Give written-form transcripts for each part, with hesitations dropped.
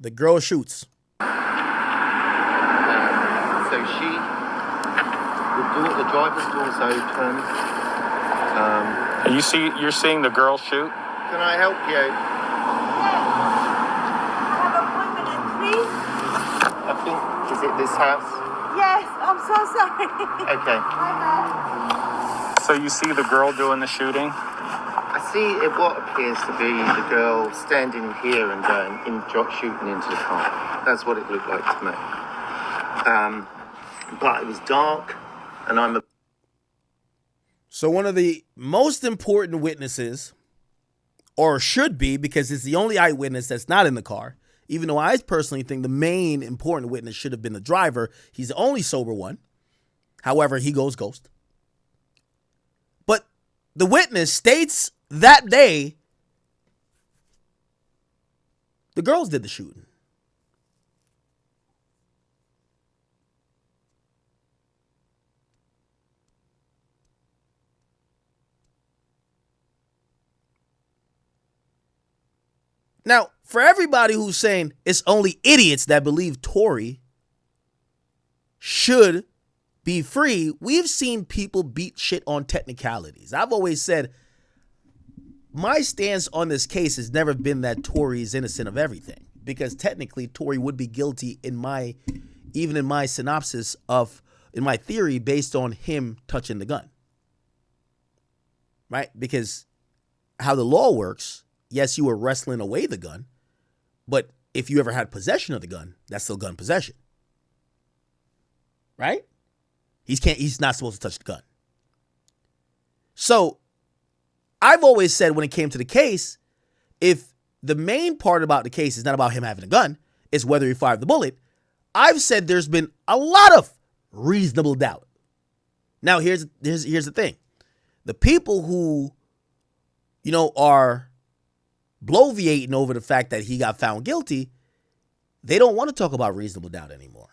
The girl shoots. So the driver's door's open. You're seeing the girl shoot? Can I help you? I have appointment at 3. I think, is it this house? Yes, I'm so sorry. Okay. So you see the girl doing the shooting? I see what appears to be the girl standing here and shooting into the car. That's what it looked like to me. But it was dark, and So one of the most important witnesses, or should be, because it's the only eyewitness that's not in the car, even though I personally think the main important witness should have been the driver. He's the only sober one. However, he goes ghost. But the witness states that day the girls did the shooting. Now, for everybody who's saying it's only idiots that believe Tory should be free, we've seen people beat shit on technicalities. I've always said my stance on this case has never been that Tory is innocent of everything, because technically Tory would be guilty in my synopsis in my theory based on him touching the gun. Right? Because how the law works, yes, you were wrestling away the gun, but if you ever had possession of the gun, that's still gun possession. Right? He's not supposed to touch the gun. So I've always said when it came to the case, if the main part about the case is not about him having a gun, it's whether he fired the bullet, I've said there's been a lot of reasonable doubt. Now here's the thing. The people who, are bloviating over the fact that he got found guilty, they don't want to talk about reasonable doubt anymore.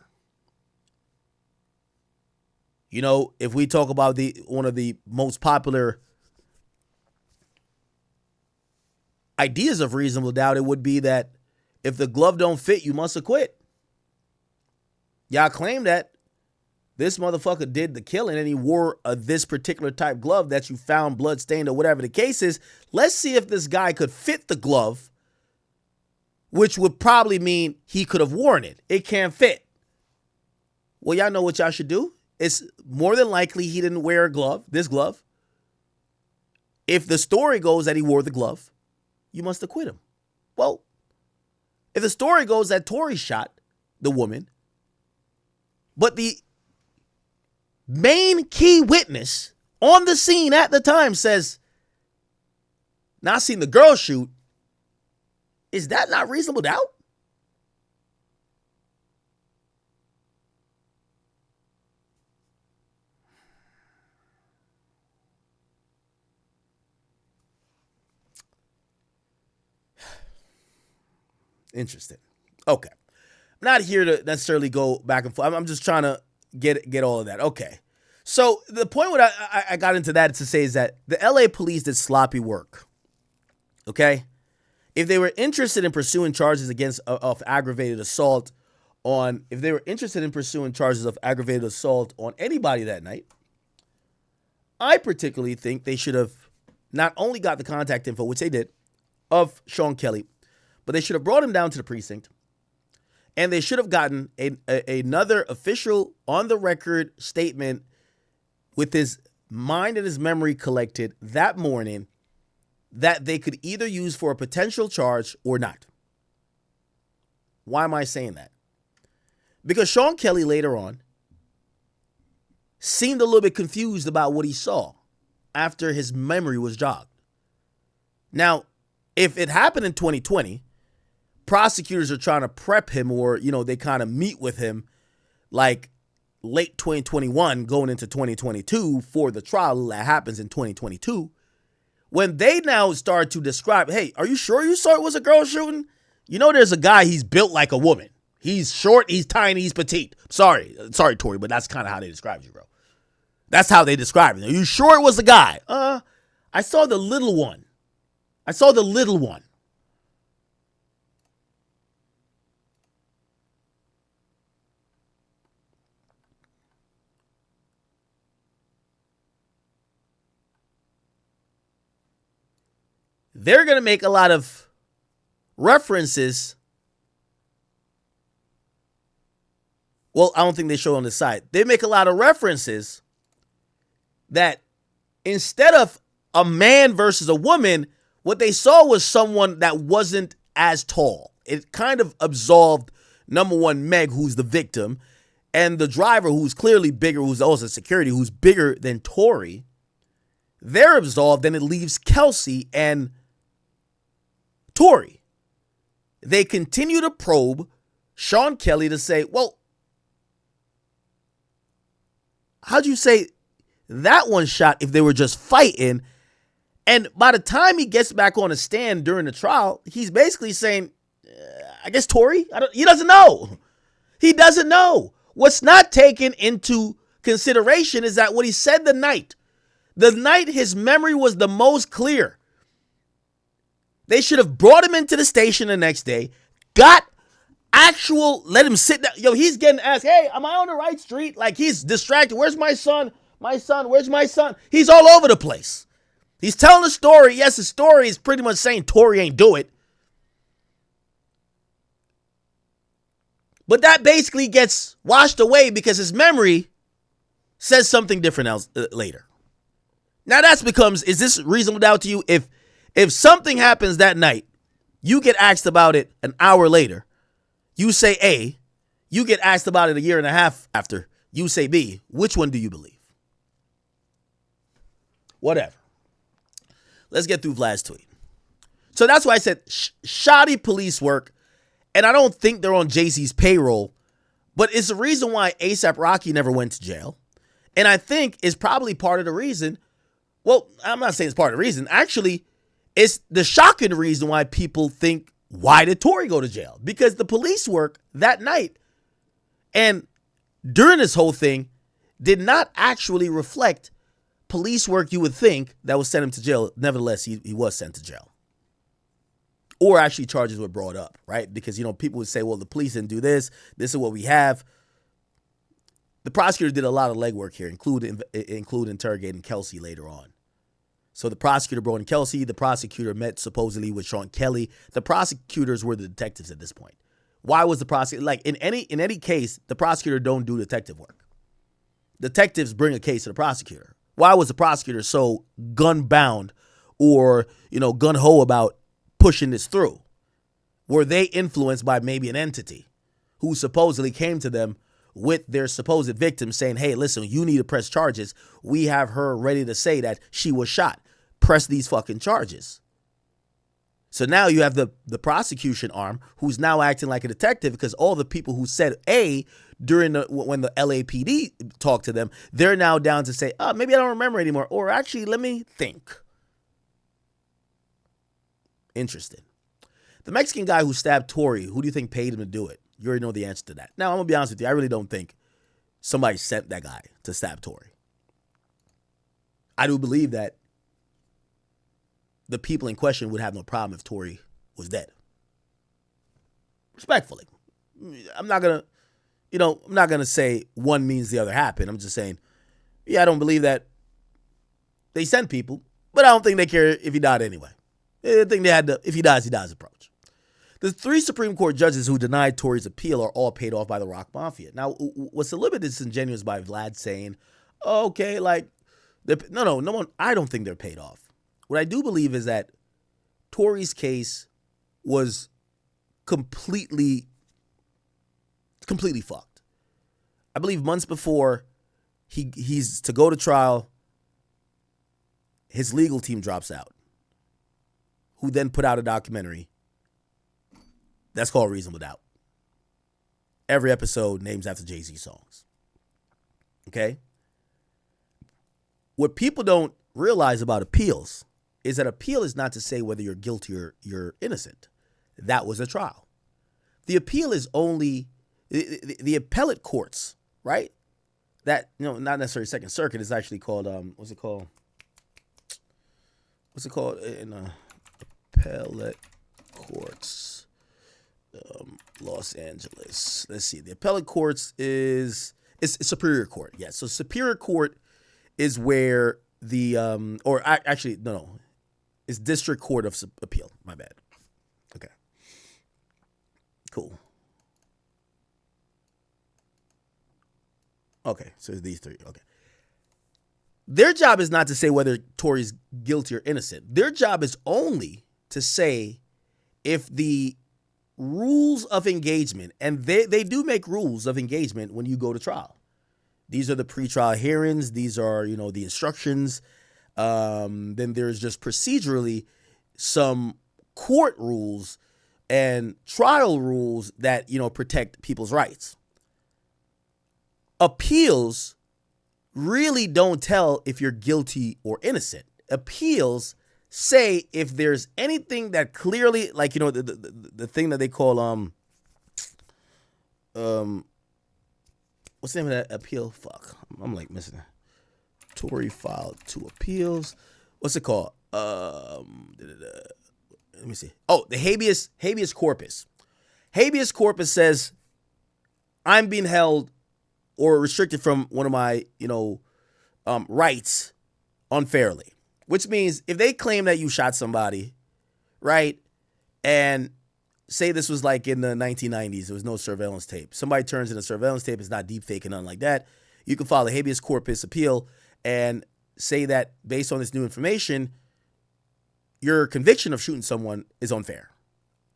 If we talk about one of the most popular ideas of reasonable doubt, it would be that if the glove don't fit, you must acquit. Y'all claim that this motherfucker did the killing and he wore this particular type glove that you found bloodstained or whatever the case is. Let's see if this guy could fit the glove, which would probably mean he could have worn it. It can't fit. Well, y'all know what y'all should do. It's more than likely he didn't wear this glove. If the story goes that he wore the glove, you must acquit him. Well, if the story goes that Tory shot the woman, but the main key witness on the scene at the time says, not seen the girl shoot, is that not reasonable doubt? Interesting. Okay. I'm not here to necessarily go back and forth. I'm just trying to get all of that. Okay. So the point what I got into that to say is that the LA police did sloppy work. Okay. If they were interested in pursuing charges of aggravated assault on anybody that night, I particularly think they should have not only got the contact info, which they did, of Sean Kelly, but they should have brought him down to the precinct, and they should have gotten another official on-the-record statement with his mind and his memory collected that morning that they could either use for a potential charge or not. Why am I saying that? Because Sean Kelly later on seemed a little bit confused about what he saw after his memory was jogged. Now, if it happened in 2020, prosecutors are trying to prep him, or, they kind of meet with him like late 2021 going into 2022 for the trial that happens in 2022. When they now start to describe, hey, are you sure you saw it was a girl shooting? There's a guy, he's built like a woman. He's short, he's tiny, he's petite. Sorry, Tory, but that's kind of how they described you, bro. That's how they described it. Are you sure it was a guy? I saw the little one. they're going to make a lot of references. Well, I don't think they show on the side. They make a lot of references that instead of a man versus a woman, what they saw was someone that wasn't as tall. It kind of absolved, number one, Meg, who's the victim, and the driver, who's clearly bigger, who's also security, who's bigger than Tori. They're absolved, and it leaves Kelsey and Tori. They continue to probe Sean Kelly to say, well, how'd you say that one shot if they were just fighting? And by the time he gets back on the stand during the trial, he's basically saying, I guess Tori? He doesn't know. He doesn't know. What's not taken into consideration is that what he said the night his memory was the most clear. They should have brought him into the station the next day, let him sit down. Yo, he's getting asked, hey, am I on the right street? Like, he's distracted. Where's my son? Where's my son? He's all over the place. He's telling a story. Yes, the story is pretty much saying Tori ain't do it. But that basically gets washed away because his memory says something different else later. Now is this reasonable doubt to you? If something happens that night, you get asked about it an hour later, you say A, you get asked about it a year and a half after, you say B, which one do you believe? Whatever. Let's get through Vlad's tweet. So that's why I said shoddy police work, and I don't think they're on Jay-Z's payroll, but it's the reason why A$AP Rocky never went to jail. And I think is probably part of the reason. Well, I'm not saying it's part of the reason. Actually, it's the shocking reason why people think, why did Tori go to jail? Because the police work that night and during this whole thing did not actually reflect police work you would think that would send him to jail. Nevertheless, he was sent to jail. Or actually charges were brought up, right? Because, people would say, well, the police didn't do this. This is what we have. The prosecutor did a lot of legwork here, include interrogating Kelsey later on. So the prosecutor brought in Kelsey. The prosecutor met supposedly with Sean Kelly. The prosecutors were the detectives at this point. Why was the prosecutor, like in any case, the prosecutor don't do detective work. Detectives bring a case to the prosecutor. Why was the prosecutor so gun-bound or, gun-ho about pushing this through? Were they influenced by maybe an entity who supposedly came to them with their supposed victim saying, hey, listen, you need to press charges. We have her ready to say that she was shot. Press these fucking charges. So now you have the prosecution arm who's now acting like a detective because all the people who said A when the LAPD talked to them, they're now down to say, oh, maybe I don't remember anymore. Or actually, let me think. Interesting. The Mexican guy who stabbed Tori, who do you think paid him to do it? You already know the answer to that. Now, I'm going to be honest with you. I really don't think somebody sent that guy to stab Tori. I do believe that the people in question would have no problem if Tori was dead. Respectfully. I'm not going to say one means the other happened. I'm just saying, I don't believe that they sent people, but I don't think they care if he died anyway. I think they had if he dies approach. The 3 Supreme Court judges who denied Tori's appeal are all paid off by the Rock Mafia. Now, what's a little bit disingenuous by Vlad saying, oh, okay, like, no one, I don't think they're paid off. What I do believe is that Tori's case was completely fucked. I believe months before he's to go to trial, his legal team drops out, who then put out a documentary that's called Reasonable Doubt. Every episode names after Jay-Z songs. Okay? What people don't realize about appeals is that appeal is not to say whether you're guilty or you're innocent. That was a trial. The appeal is only the appellate courts, right? That, not necessarily Second Circuit. It's actually called, what's it called? In appellate courts, Los Angeles. Let's see. The appellate courts it's Superior Court. Yeah. So Superior Court is where the, It's District Court of Appeal. My bad. Okay. Cool. Okay, so it's these three. Okay. Their job is not to say whether Tory's guilty or innocent. Their job is only to say if the rules of engagement, and they do make rules of engagement when you go to trial. These are the pretrial hearings. These are, the instructions. Then there's just procedurally some court rules and trial rules that, protect people's rights. Appeals really don't tell if you're guilty or innocent. Appeals say if there's anything that clearly, like, the thing that they call, what's the name of that appeal? Fuck. I'm like missing it. Tory filed 2 appeals. What's it called? Let me see. Oh, the habeas corpus. Habeas corpus says I'm being held or restricted from one of my, rights unfairly. Which means if they claim that you shot somebody, right, and say this was like in the 1990s, there was no surveillance tape. Somebody turns in a surveillance tape, it's not deep fake and nothing like that. You can file a habeas corpus appeal and say that based on this new information, your conviction of shooting someone is unfair.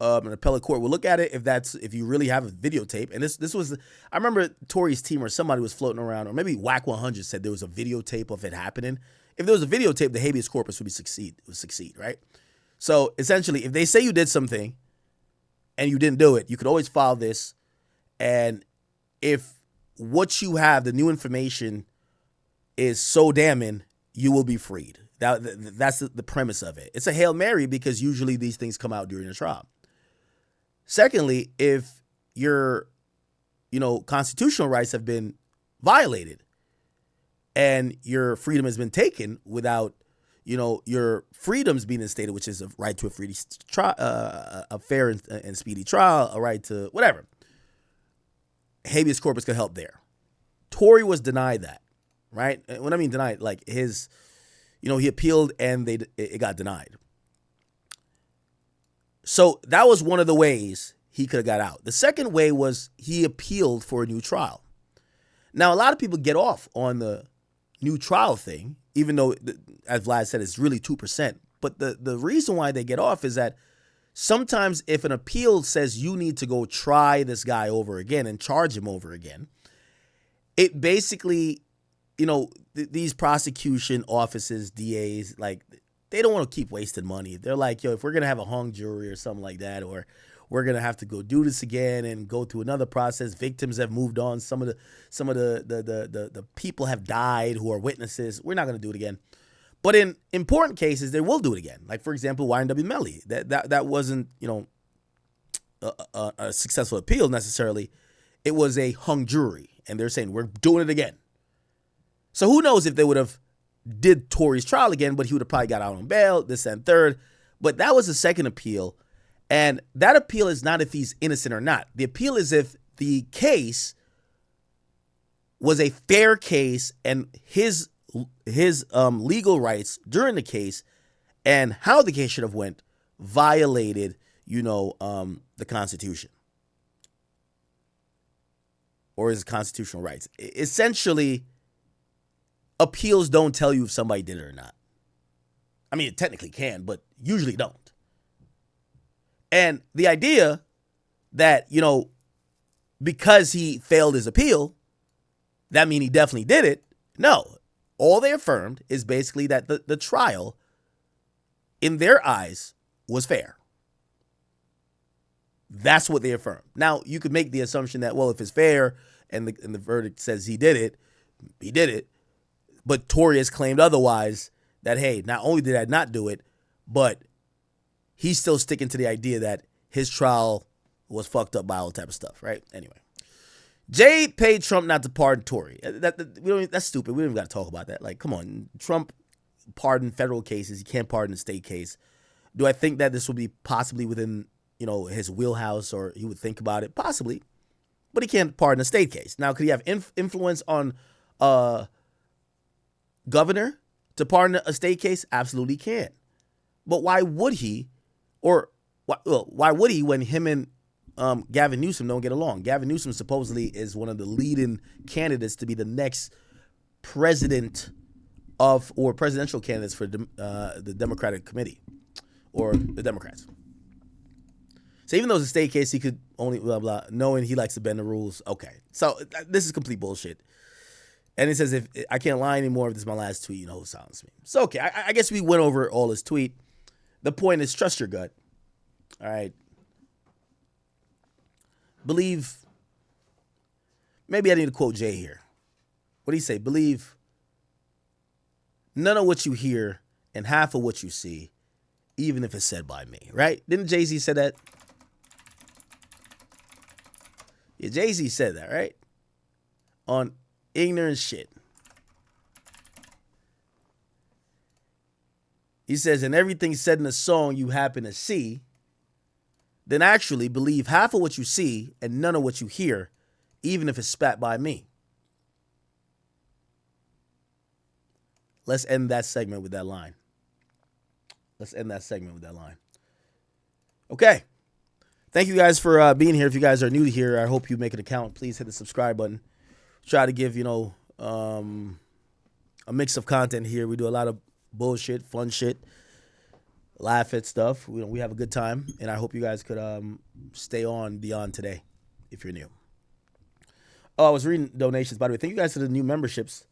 An appellate court will look at it if you really have a videotape. And this was, I remember Tory's team or somebody was floating around, or maybe WAC 100 said there was a videotape of it happening. If there was a videotape, the habeas corpus would succeed, right? So essentially, if they say you did something and you didn't do it, you could always file this. And if what you have, the new information, is so damning, you will be freed. That's the premise of it. It's a Hail Mary because usually these things come out during a trial. Secondly, if your, constitutional rights have been violated and your freedom has been taken without, your freedoms being instated, which is a right to a fair and speedy trial, a right to whatever, habeas corpus could help there. Tory was denied that, right? When I mean denied, like his, he appealed and it got denied. So that was one of the ways he could have got out. The second way was he appealed for a new trial. Now, a lot of people get off on the new trial thing, even though, as Vlad said, it's really 2%. But the reason why they get off is that sometimes if an appeal says you need to go try this guy over again and charge him over again, it basically, these prosecution offices, DAs, like, they don't want to keep wasting money. They're like, if we're going to have a hung jury or something like that, or we're going to have to go do this again and go through another process. Victims have moved on. Some of the people have died who are witnesses. We're not going to do it again. But in important cases, they will do it again. Like, for example, YNW Melly. That wasn't, a successful appeal necessarily. It was a hung jury. And they're saying, we're doing it again. So who knows if they would have did Tory's trial again, but he would have probably got out on bail, this and third. But that was the second appeal. And that appeal is not if he's innocent or not. The appeal is if the case was a fair case and his legal rights during the case and how the case should have went violated, the Constitution or his constitutional rights. Essentially, appeals don't tell you if somebody did it or not. I mean, it technically can, but usually don't. And the idea that, because he failed his appeal, that means he definitely did it. No. All they affirmed is basically that the trial, in their eyes, was fair. That's what they affirmed. Now, you could make the assumption that, well, if it's fair and the verdict says he did it, he did it. But Tory has claimed otherwise, that, hey, not only did I not do it, but he's still sticking to the idea that his trial was fucked up by all type of stuff, right? Anyway. Jay paid Trump not to pardon Tory. That's stupid. We don't even got to talk about that. Like, come on. Trump pardoned federal cases. He can't pardon a state case. Do I think that this will be possibly within, his wheelhouse or he would think about it? Possibly. But he can't pardon a state case. Now, could he have influence on governor to pardon a state case? Absolutely can. But why would he? Or why would he when him and Gavin Newsom don't get along? Gavin Newsom supposedly is one of the leading candidates to be the next president of or presidential candidates for the Democratic Committee or the Democrats. So even though it's a state case, he could only blah blah, knowing he likes to bend the rules. Okay, so this is complete bullshit. And he says, if I can't lie anymore, if this is my last tweet, you know who silenced me. So okay, I guess we went over all his tweet. The point is, trust your gut. All right. Believe. Maybe I need to quote Jay here. What do you say? Believe none of what you hear and half of what you see, even if it's said by me, right? Didn't Jay-Z say that? Yeah, Jay-Z said that, right? On ignorant shit. He says, and everything said in a song you happen to see, then actually believe half of what you see and none of what you hear, even if it's spat by me. Let's end that segment with that line. Okay. Thank you guys for being here. If you guys are new here, I hope you make an account. Please hit the subscribe button. Try to give, a mix of content here. We do a lot of bullshit, fun shit, laugh at stuff. We have a good time, and I hope you guys could stay on beyond today if you're new. Oh, I was reading donations, by the way. Thank you guys for the new memberships.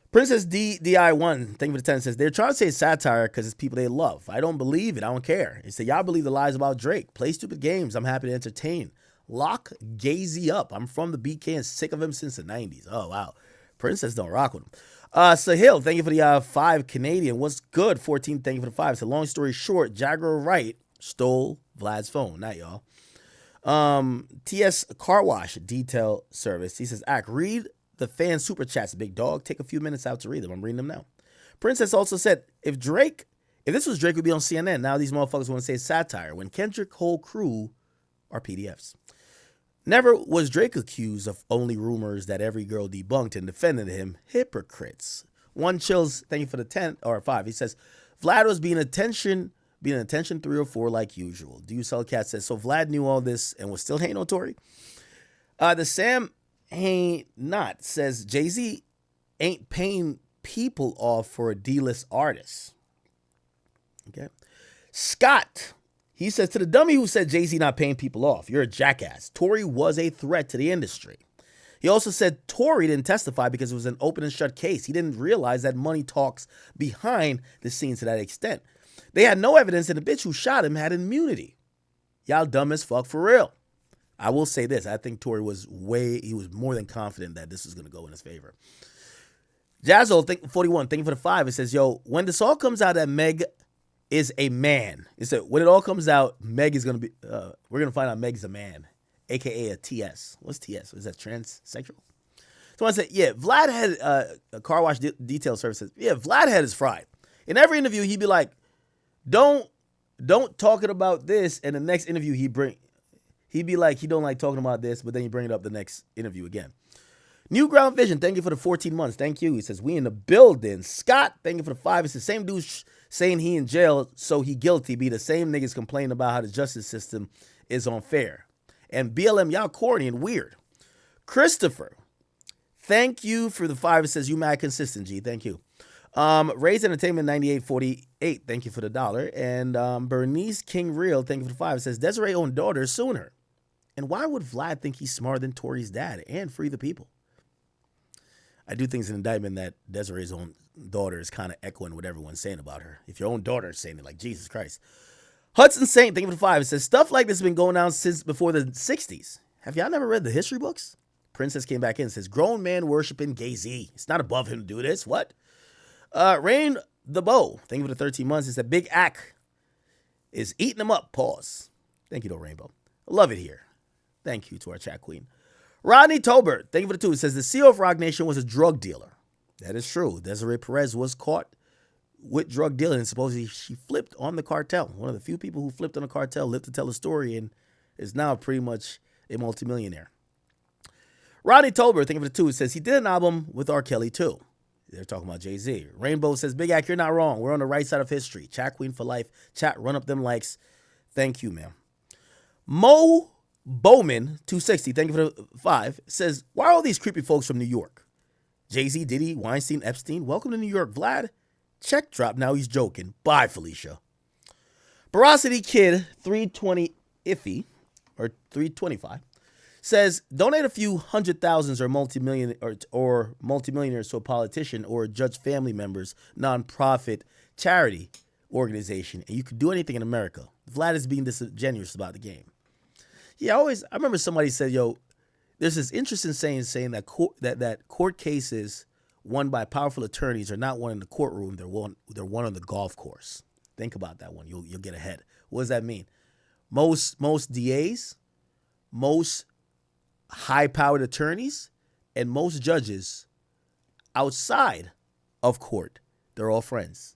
Princess DI1, thank you for the 10, says, they're trying to say satire because it's people they love. I don't believe it. I don't care. He said, y'all believe the lies about Drake. Play stupid games. I'm happy to entertain. Lock Gazy up. I'm from the BK and sick of him since the 90s. Oh, wow. Princess don't rock with him. Sahil, thank you for the 5 Canadian. What's good? 14, thank you for the 5. So long story short, Jaguar Wright stole Vlad's phone. Not y'all. TS Car Wash Detail Service. He says, read the fan super chats, big dog. Take a few minutes out to read them. I'm reading them now. Princess also said, if this was Drake, would be on CNN. Now these motherfuckers want to say satire when Kendrick whole crew are PDFs. Never was Drake accused of only rumors that every girl debunked and defended him. Hypocrites. One Chills, thank you for the 10 or 5. He says, Vlad was being attention 3 or 4 like usual. Do you sell cat says, so Vlad knew all this and was still hating on Tory? The Sam ain't not says Jay-Z ain't paying people off for a D-list artist. Okay. Scott, he says, to the dummy who said Jay-Z not paying people off, you're a jackass. Tory was a threat to the industry. He also said Tory didn't testify because it was an open and shut case. He didn't realize that money talks behind the scenes to that extent. They had no evidence, and the bitch who shot him had immunity. Y'all dumb as fuck for real. I will say this. I think Tory was more than confident that this was going to go in his favor. Jazzo, 41, thank you for the 5. It says, yo, when this all comes out that Meg is a man. It said, when it all comes out, Meg is going to be, we're going to find out Meg's a man, a.k.a. a TS. What's TS? Is that transsexual? So I said, yeah, Vlad had a car wash detail services. Yeah, Vlad had his fried. In every interview, he'd be like, don't talking about this. And the next interview he'd be like, he don't like talking about this, but then you bring it up the next interview again. New Ground Vision, thank you for the 14 months. Thank you. He says, we in the building. Scott, thank you for the 5. It's the same dude saying he in jail, so he guilty. Be the same niggas complaining about how the justice system is unfair. And BLM, y'all corny and weird. Christopher, thank you for the 5. It says, you mad consistent, G. Thank you. Raised Entertainment 9848, thank you for the $1. And Bernice King Real, thank you for the 5. It says, Desiree owned daughter sooner. And why would Vlad think he's smarter than Tory's dad and free the people? I do think it's an indictment that Desiree's own daughter is kind of echoing what everyone's saying about her. If your own daughter is saying it, like, Jesus Christ. Hudson Saint, thank you for the 5. It says, stuff like this has been going on since before the 60s. Have y'all never read the history books? Princess came back in and says, grown man worshiping Jay-Z. It's not above him to do this. What? Rain the Bow, thank you for the 13 months. It said, Big Ack is eating them up. Pause. Thank you, though, Rainbow. I love it here. Thank you to our chat queen. Rodney Tolbert, thank you for the 2. It says, the CEO of Rock Nation was a drug dealer. That is true. Desiree Perez was caught with drug dealing, and supposedly she flipped on the cartel. One of the few people who flipped on the cartel, lived to tell the story, and is now pretty much a multimillionaire. Rodney Tolbert, thank you for the 2. It says, he did an album with R. Kelly, too. They're talking about Jay-Z. Rainbow says, Big Ack, you're not wrong. We're on the right side of history. Chat queen for life. Chat, run up them likes. Thank you, ma'am. Mo Bowman, 260, thank you for the 5, says, why are all these creepy folks from New York? Jay-Z, Diddy, Weinstein, Epstein. Welcome to New York, Vlad. Check drop. Now he's joking. Bye, Felicia. Veracity Kid, 320 iffy, or 325, says, donate a few hundred thousands or multimillionaires to a politician or a judge family member's nonprofit charity organization, and you could do anything in America. Vlad is being disingenuous about the game. Yeah, I remember somebody said, yo, there's this interesting saying that court cases won by powerful attorneys are not won in the courtroom, they're won on the golf course. Think about that one. You'll get ahead. What does that mean? Most DAs, most high-powered attorneys, and most judges outside of court, they're all friends.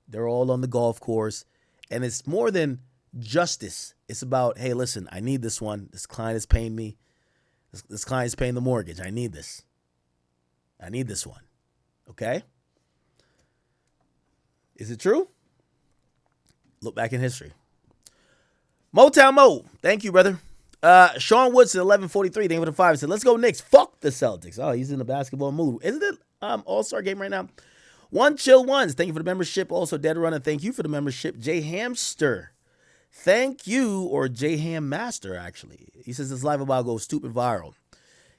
They're all on the golf course, and it's more than justice. It's about, hey, listen, I need this one. This client is paying me. This client is paying the mortgage. I need this. I need this one. Okay? Is it true? Look back in history. Motown Mo, thank you, brother. Sean Woods at 11:43, thank you for the 5. Said, let's go Knicks. Fuck the Celtics. Oh, he's in the basketball mood. Isn't it All-Star game right now? One Chill Ones, thank you for the membership. Also, Dead Runner, thank you for the membership. J Hamster, thank you, or J Ham Master, actually. He says this live about goes stupid viral.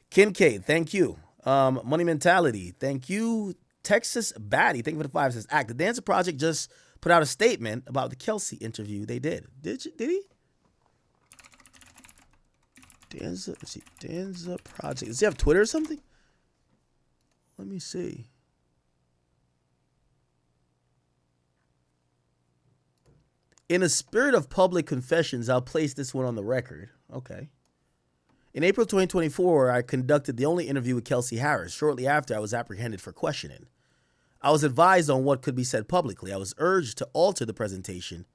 Kincaid, thank you. Money Mentality, thank you. Texas Batty, thank you for the 5. Says, the Dancer Project just put out a statement about the Kelsey interview they did. Did he? Danza Project. Does he have Twitter or something? Let me see. In a spirit of public confessions, I'll place this one on the record. Okay. In April 2024, I conducted the only interview with Kelsey Harris. Shortly after, I was apprehended for questioning. I was advised on what could be said publicly. I was urged to alter the presentation.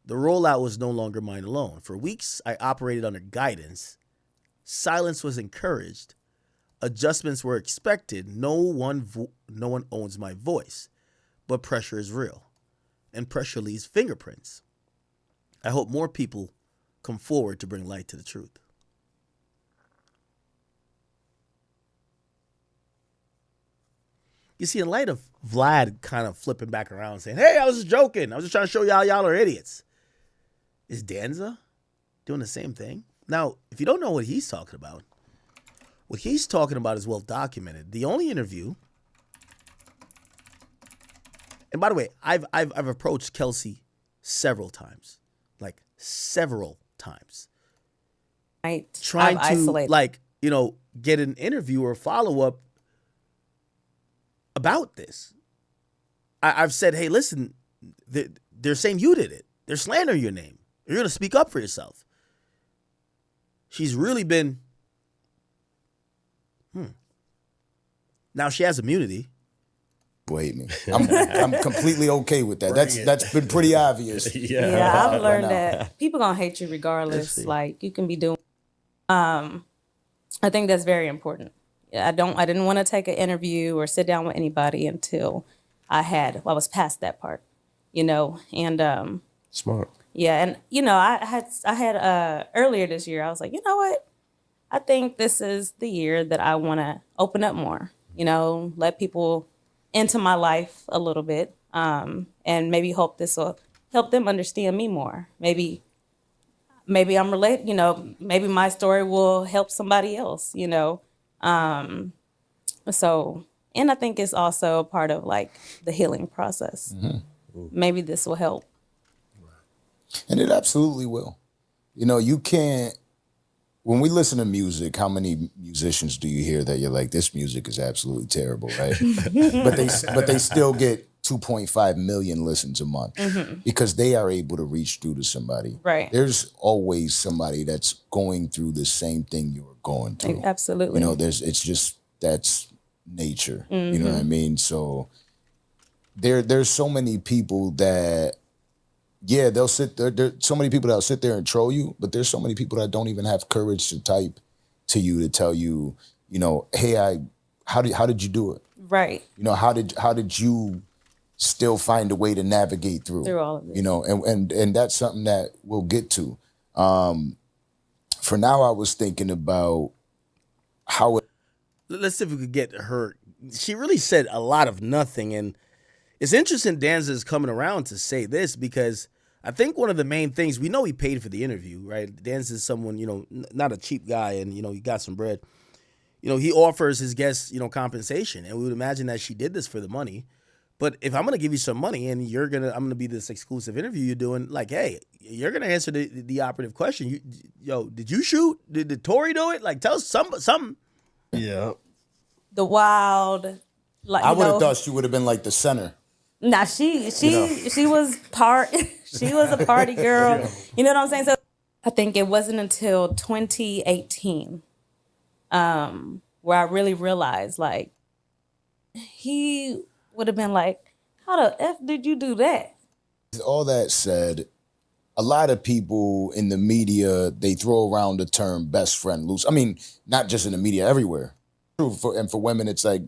The rollout was no longer mine alone. For weeks, I operated under guidance. Silence was encouraged. Adjustments were expected. No one owns my voice, but pressure is real, and pressure leaves fingerprints. I hope more people come forward to bring light to the truth. You see, in light of Vlad kind of flipping back around and saying, hey, I was just joking. I was just trying to show y'all are idiots. Is Danza doing the same thing? Now, if you don't know what he's talking about, what he's talking about is well documented. The only interview, and by the way, I've approached Kelsey several times. Right. Trying to, get an interview or follow-up about this. I've said, hey, listen, they're saying you did it. They're slandering your name. You're going to speak up for yourself. She's really been, Now she has immunity. Wait me. I'm completely okay with that. That's been pretty obvious. Yeah, I've learned that people gonna hate you regardless. Like you can be doing. I think that's very important. I didn't want to take an interview or sit down with anybody until I was past that part, and smart. Yeah, and I had earlier this year I was like, you know what? I think this is the year that I want to open up more, let people into my life a little bit, and maybe hope this will help them understand me more. Maybe I'm related, maybe my story will help somebody else, So, and I think it's also a part of like the healing process. Mm-hmm. Maybe this will help. And it absolutely will. You can't, when we listen to music, how many musicians do you hear that you're like, this music is absolutely terrible, right? but they still get 2.5 million listens a month because they are able to reach through to somebody. Right. There's always somebody that's going through the same thing you're going through. Absolutely. That's nature. You know what I mean? So there's so many people that, they'll sit there. There's so many people that'll sit there and troll you, but there's so many people that don't even have courage to type to you to tell you, hey, how did you do it? Right. You know, how did you still find a way to navigate through all of it. You know, and that's something that we'll get to. For now, I was thinking about how it. Let's see if we could get her. She really said a lot of nothing, and it's interesting Danza is coming around to say this because I think one of the main things, we know he paid for the interview, right? Danza is someone, you know, not a cheap guy, and, you know, he got some bread. You know, he offers his guests, you know, compensation, and we would imagine that she did this for the money. But if I'm gonna give you some money and I'm gonna be this exclusive interview you're doing, like, hey, you're gonna answer the operative question. Did you shoot? Did Tori do it? Like, tell us something. Yeah. The wild, like, I would have thought she would have been like the center. Nah, she was she was a party girl. Yeah. You know what I'm saying? So I think it wasn't until 2018 where I really realized, like, he would have been like, how the F did you do that? All that said, a lot of people in the media, they throw around the term best friend loose. I mean, not just in the media, everywhere. And for women, it's like,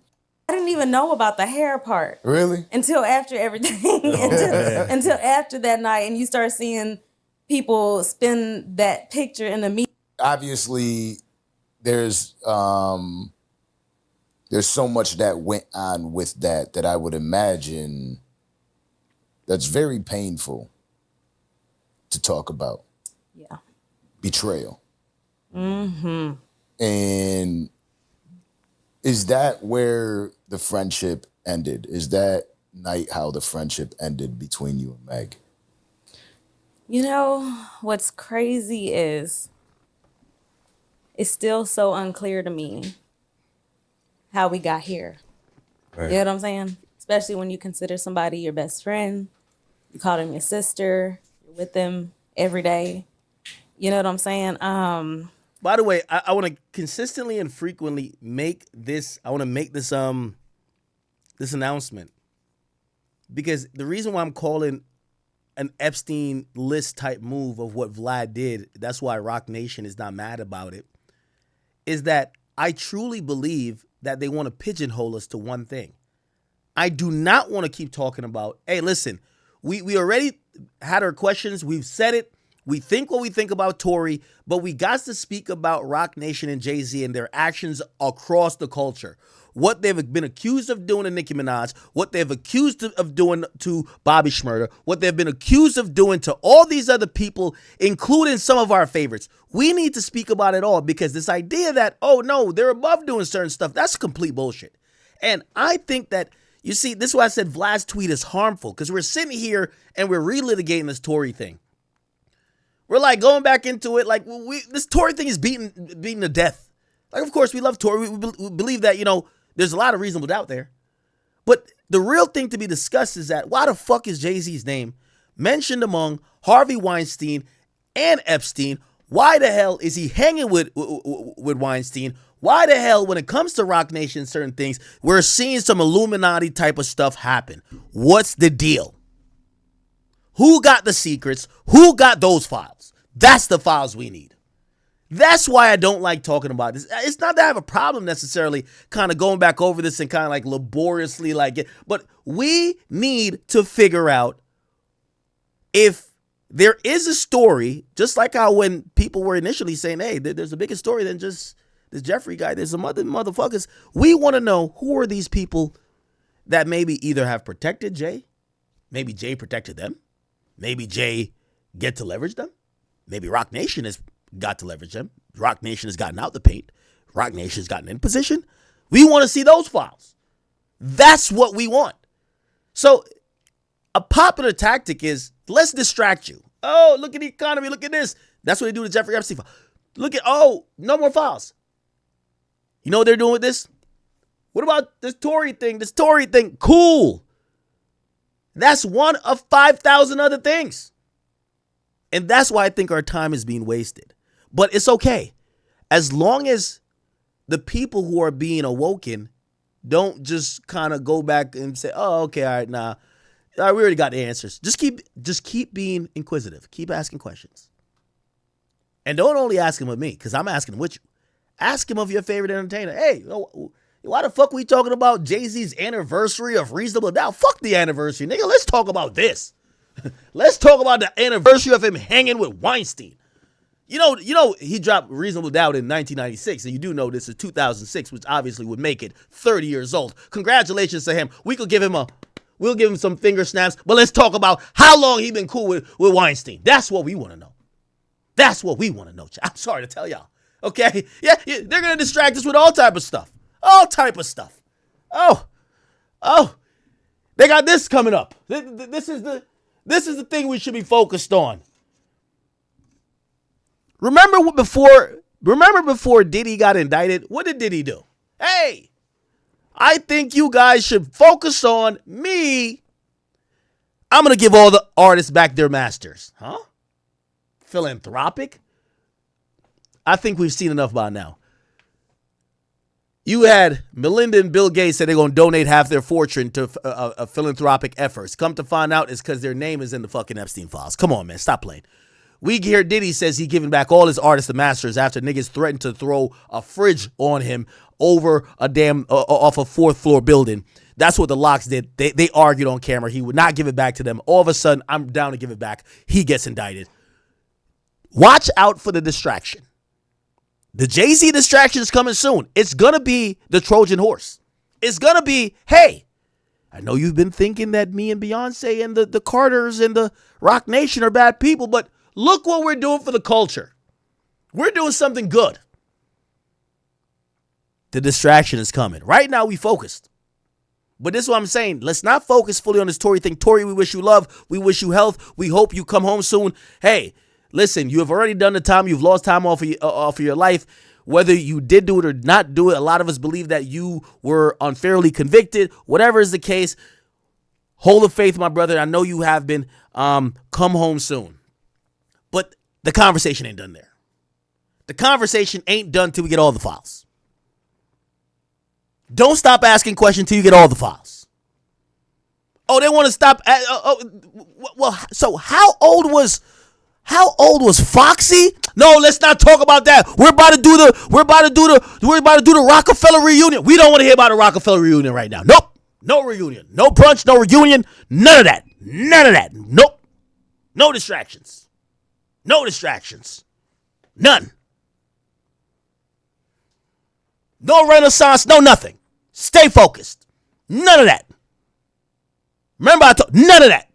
I didn't even know about the hair part. Really? Until after everything. until after that night, and you start seeing people spin that picture in the media. Obviously, there's so much that went on with that I would imagine that's very painful to talk about. Yeah. Betrayal. Mm-hmm. And is that where the friendship ended? Is that night how the friendship ended between you and Meg? You know, what's crazy is it's still so unclear to me how we got here. Right. You know what I'm saying? Especially when you consider somebody your best friend, you call them your sister, you're with them every day. You know what I'm saying? By the way, I want to consistently and frequently make this this announcement, because the reason why I'm calling an Epstein list type move of what Vlad did, that's why Rock Nation is not mad about it, is that I truly believe that they want to pigeonhole us to one thing. I do not want to keep talking about, hey, listen, we already had our questions. We've said it. We think what we think about Tory, but we got to speak about Rock Nation and Jay-Z and their actions across the culture. What they've been accused of doing to Nicki Minaj, what they've accused of doing to Bobby Shmurda, what they've been accused of doing to all these other people, including some of our favorites. We need to speak about it all, because this idea that, oh no, they're above doing certain stuff, that's complete bullshit. And I think that, you see, this is why I said Vlad's tweet is harmful, because we're sitting here and we're relitigating this Tory thing. We're like going back into it, like this Tory thing is beaten to death. Like, of course, we love Tory. We believe that, you know, there's a lot of reasonable doubt there. But the real thing to be discussed is that why the fuck is Jay-Z's name mentioned among Harvey Weinstein and Epstein? Why the hell is he hanging with Weinstein? Why the hell, when it comes to Rock Nation, certain things, we're seeing some Illuminati type of stuff happen? What's the deal? Who got the secrets? Who got those files? That's the files we need. That's why I don't like talking about this. It's not that I have a problem necessarily kind of going back over this and kind of like laboriously like it, but we need to figure out if there is a story, just like how when people were initially saying, hey, there's a bigger story than just this Jeffrey guy. There's some other motherfuckers. We want to know, who are these people that maybe either have protected Jay, maybe Jay protected them, maybe Jay get to leverage them. Maybe Rock Nation has got to leverage them. Rock Nation has gotten out the paint. Rock Nation has gotten in position. We want to see those files. That's what we want. So a popular tactic is, let's distract you. Oh, look at the economy. Look at this. That's what they do to Jeffrey Epstein. Look at, oh, no more files. You know what they're doing with this? What about this Tory thing? This Tory thing. Cool. That's one of 5,000 other things. And that's why I think our time is being wasted. But it's okay. As long as the people who are being awoken don't just kind of go back and say, oh, okay, all right, nah. All right, we already got the answers. Just keep being inquisitive. Keep asking questions. And don't only ask him with me, because I'm asking him with you. Ask him of your favorite entertainer. Hey, Why the fuck we talking about Jay-Z's anniversary of Reasonable Doubt? Fuck the anniversary, nigga. Let's talk about this. Let's talk about the anniversary of him hanging with Weinstein. You know, he dropped Reasonable Doubt in 1996, and you do know this is 2006, which obviously would make it 30 years old. Congratulations to him. We'll give him some finger snaps, but let's talk about how long he been cool with Weinstein. That's what we want to know. That's what we want to know. I'm sorry to tell y'all. Okay? Yeah, they're gonna distract us with all type of stuff. All type of stuff. Oh, they got this coming up. This is the thing we should be focused on. Remember before Diddy got indicted? What did Diddy do? Hey, I think you guys should focus on me. I'm going to give all the artists back their masters. Huh? Philanthropic? I think we've seen enough by now. You had Melinda and Bill Gates say they're going to donate half their fortune to philanthropic efforts. Come to find out, it's because their name is in the fucking Epstein files. Come on, man. Stop playing. We hear Diddy says he giving back all his artists the masters after niggas threatened to throw a fridge on him over a damn off a fourth floor building. That's what the Locks did. They argued on camera. He would not give it back to them. All of a sudden, I'm down to give it back. He gets indicted. Watch out for the distraction. The Jay-Z distraction is coming soon. It's going to be the Trojan horse. It's going to be, hey, I know you've been thinking that me and Beyonce and the Carters and the Rock Nation are bad people, but look what we're doing for the culture. We're doing something good. The distraction is coming. Right now, we focused. But this is what I'm saying. Let's not focus fully on this Tory thing. Tory, we wish you love. We wish you health. We hope you come home soon. Hey, listen, you have already done the time. You've lost time off of your life. Whether you did do it or not do it, a lot of us believe that you were unfairly convicted. Whatever is the case, hold the faith, my brother. I know you have been. Come home soon. But the conversation ain't done there. The conversation ain't done till we get all the files. Don't stop asking questions till you get all the files. Oh, they want to stop. Well, so how old was Foxy? No, let's not talk about that. We're about to do the Rockefeller reunion. We don't want to hear about a Rockefeller reunion right now. Nope. No reunion. No brunch, no reunion. None of that. None of that. Nope. No distractions. No distractions. None. No renaissance, no nothing. Stay focused. None of that. Remember I told none of that.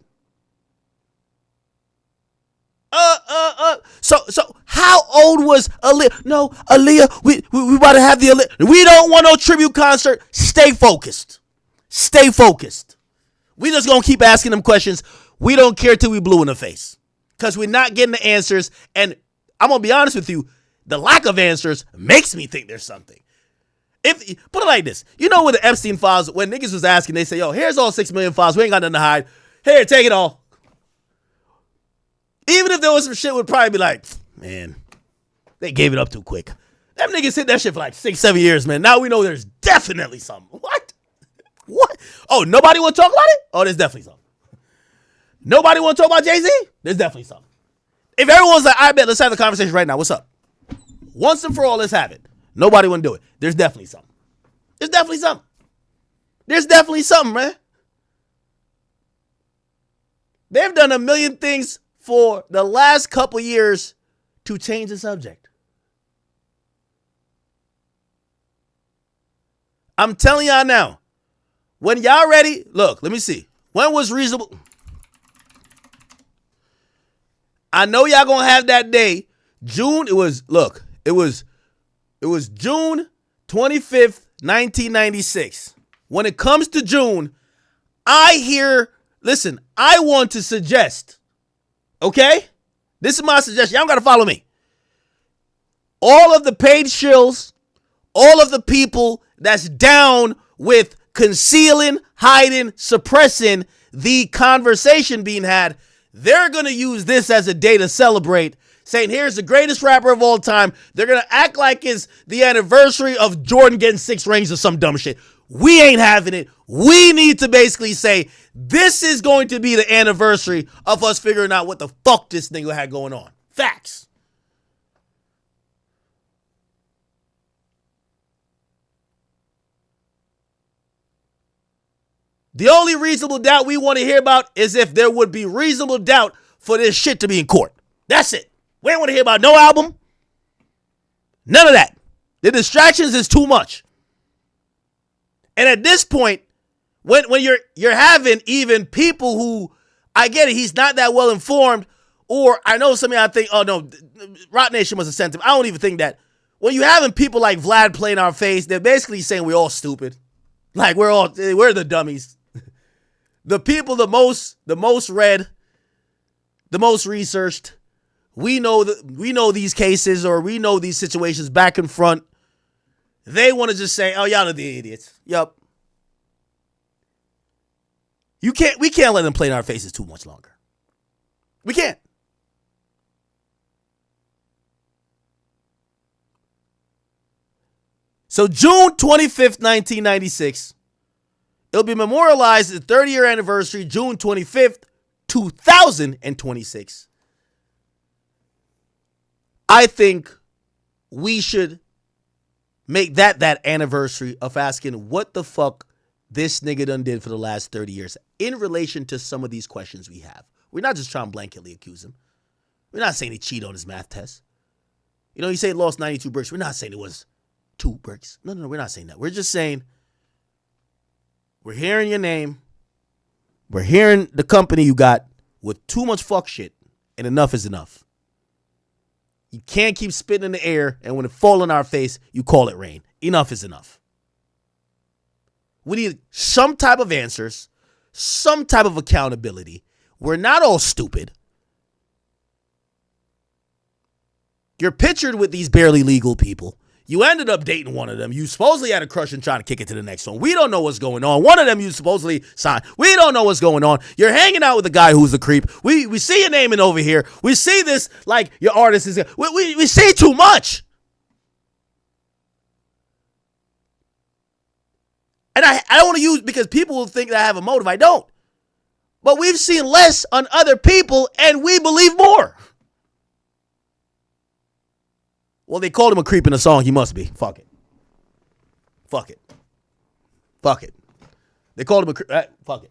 So how old was Aaliyah? No, Aaliyah, we about to have the Aaliyah. We don't want no tribute concert. Stay focused. Stay focused. We just gonna keep asking them questions. We don't care till we blue in the face. Because we're not getting the answers. And I'm gonna be honest with you, the lack of answers makes me think there's something. If put it like this, you know, with the Epstein files, when niggas was asking, they say, yo, here's all 6 million files. We ain't got nothing to hide. Here, take it all. Even if there was some shit, would probably be like, man, they gave it up too quick. Them niggas hit that shit for like 6-7 years, man. Now we know there's definitely something. What? Oh, nobody want to talk about it? Oh, there's definitely something. Nobody want to talk about Jay-Z? There's definitely something. If everyone's like, I bet, let's have the conversation right now. What's up? Once and for all, let's have it. Nobody want to do it. There's definitely something. There's definitely something. There's definitely something, man. They've done a million things for the last couple years to change the subject. I'm telling y'all now, when y'all ready, look, let me see. When was reasonable? I know y'all gonna have that day. June, it was June 25th, 1996. When it comes to June, I want to suggest, okay? This is my suggestion. Y'all don't gotta follow me. All of the paid shills, all of the people that's down with concealing, hiding, suppressing the conversation being had, they're going to use this as a day to celebrate, saying, here's the greatest rapper of all time. They're going to act like it's the anniversary of Jordan getting 6 rings or some dumb shit. We ain't having it. We need to basically say, this is going to be the anniversary of us figuring out what the fuck this nigga had going on. Facts. The only reasonable doubt we want to hear about is if there would be reasonable doubt for this shit to be in court. That's it. We don't want to hear about no album. None of that. The distractions is too much. And at this point, when you're having even people who, I get it, he's not that well informed, or I know something I think, oh no, Rock Nation must have sent him. I don't even think that. When you having people like Vlad playing our face, they're basically saying we're all stupid. Like we're the dummies. The people the most read, the most researched. We know these cases, or we know these situations back and front. They want to just say, oh, y'all are the idiots. Yup. We can't let them play in our faces too much longer. We can't. So June 25th, 1996, it'll be memorialized the 30-year anniversary, June 25th, 2026. I think we should make that anniversary of asking what the fuck this nigga done did for the last 30 years in relation to some of these questions we have. We're not just trying to blanketly accuse him. We're not saying he cheated on his math test. You know, he said he lost 92 bricks. We're not saying it was 2 bricks. No, we're not saying that. We're just saying we're hearing your name. We're hearing the company you got with too much fuck shit, and enough is enough. You can't keep spitting in the air, and when it falls in our face, you call it rain. Enough is enough. We need some type of answers, some type of accountability. We're not all stupid. You're pictured with these barely legal people. You ended up dating one of them. You supposedly had a crush and trying to kick it to the next one. We don't know what's going on. One of them you supposedly signed. We don't know what's going on. You're hanging out with a guy who's a creep. We see your name in over here. We see this like your artist is. We see too much. And I don't want to use, because people will think that I have a motive. I don't. But we've seen less on other people, and we believe more. Well, they called him a creep in the song. He must be. Fuck it. Fuck it. Fuck it. They called him a creep. Fuck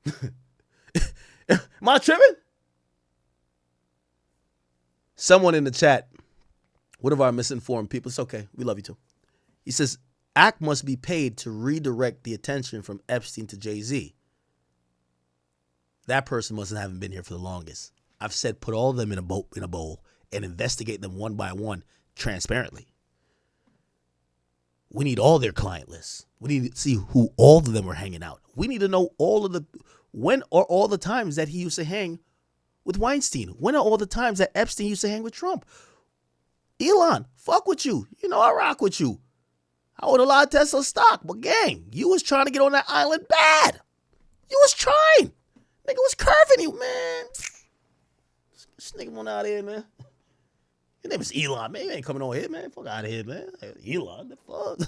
it. Am I tripping? Someone in the chat, one of our misinformed people, it's okay. We love you too. He says, Act must be paid to redirect the attention from Epstein to Jay-Z. That person must haven't been here for the longest. I've said put all of them in a bowl and investigate them one by one transparently. We need all their client lists. We need to see who all of them were hanging out. We need to know when are all the times that he used to hang with Weinstein? When are all the times that Epstein used to hang with Trump? Elon, fuck with you. You know I rock with you. I own a lot of Tesla stock, but gang, you was trying to get on that island bad. You was trying. Nigga was curving you, man. This nigga went out here, man. His name is Elon, man. He ain't coming on here, man. Fuck out of here, man. Elon, the fuck.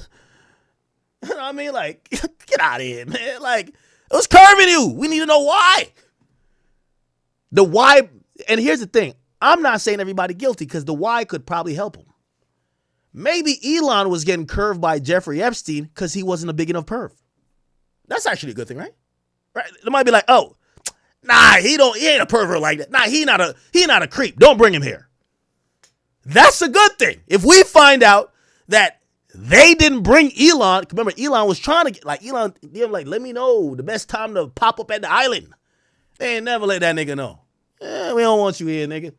You know what I mean? Like, get out of here, man. Like, it was curving you. We need to know why. The why, and here's the thing. I'm not saying everybody guilty, because the why could probably help him. Maybe Elon was getting curved by Jeffrey Epstein because he wasn't a big enough perv. That's actually a good thing, right? Right? It might be like, oh, nah, he ain't a pervert like that. Nah, he not a creep. Don't bring him here. That's a good thing. If we find out that they didn't bring Elon, remember Elon was trying to get, like, Elon, let me know the best time to pop up at the island. They ain't never let that nigga know. We don't want you here, nigga.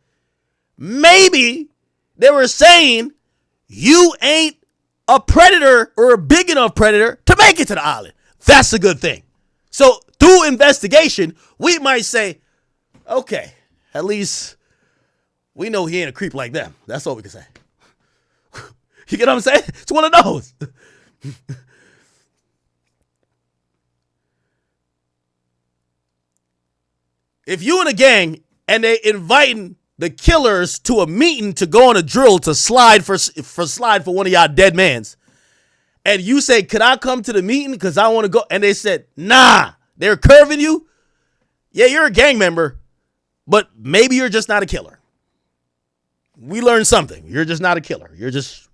Maybe they were saying you ain't a predator or a big enough predator to make it to the island. That's a good thing. So through investigation, we might say, okay, at least we know he ain't a creep like them. That's all we can say. You get what I'm saying? It's one of those. If you in a gang and they inviting the killers to a meeting to go on a drill to slide for one of y'all dead mans, and you say, could I come to the meeting because I want to go? And they said, nah, they're curving you. Yeah, you're a gang member, but maybe you're just not a killer. We learned something. You're just not a killer.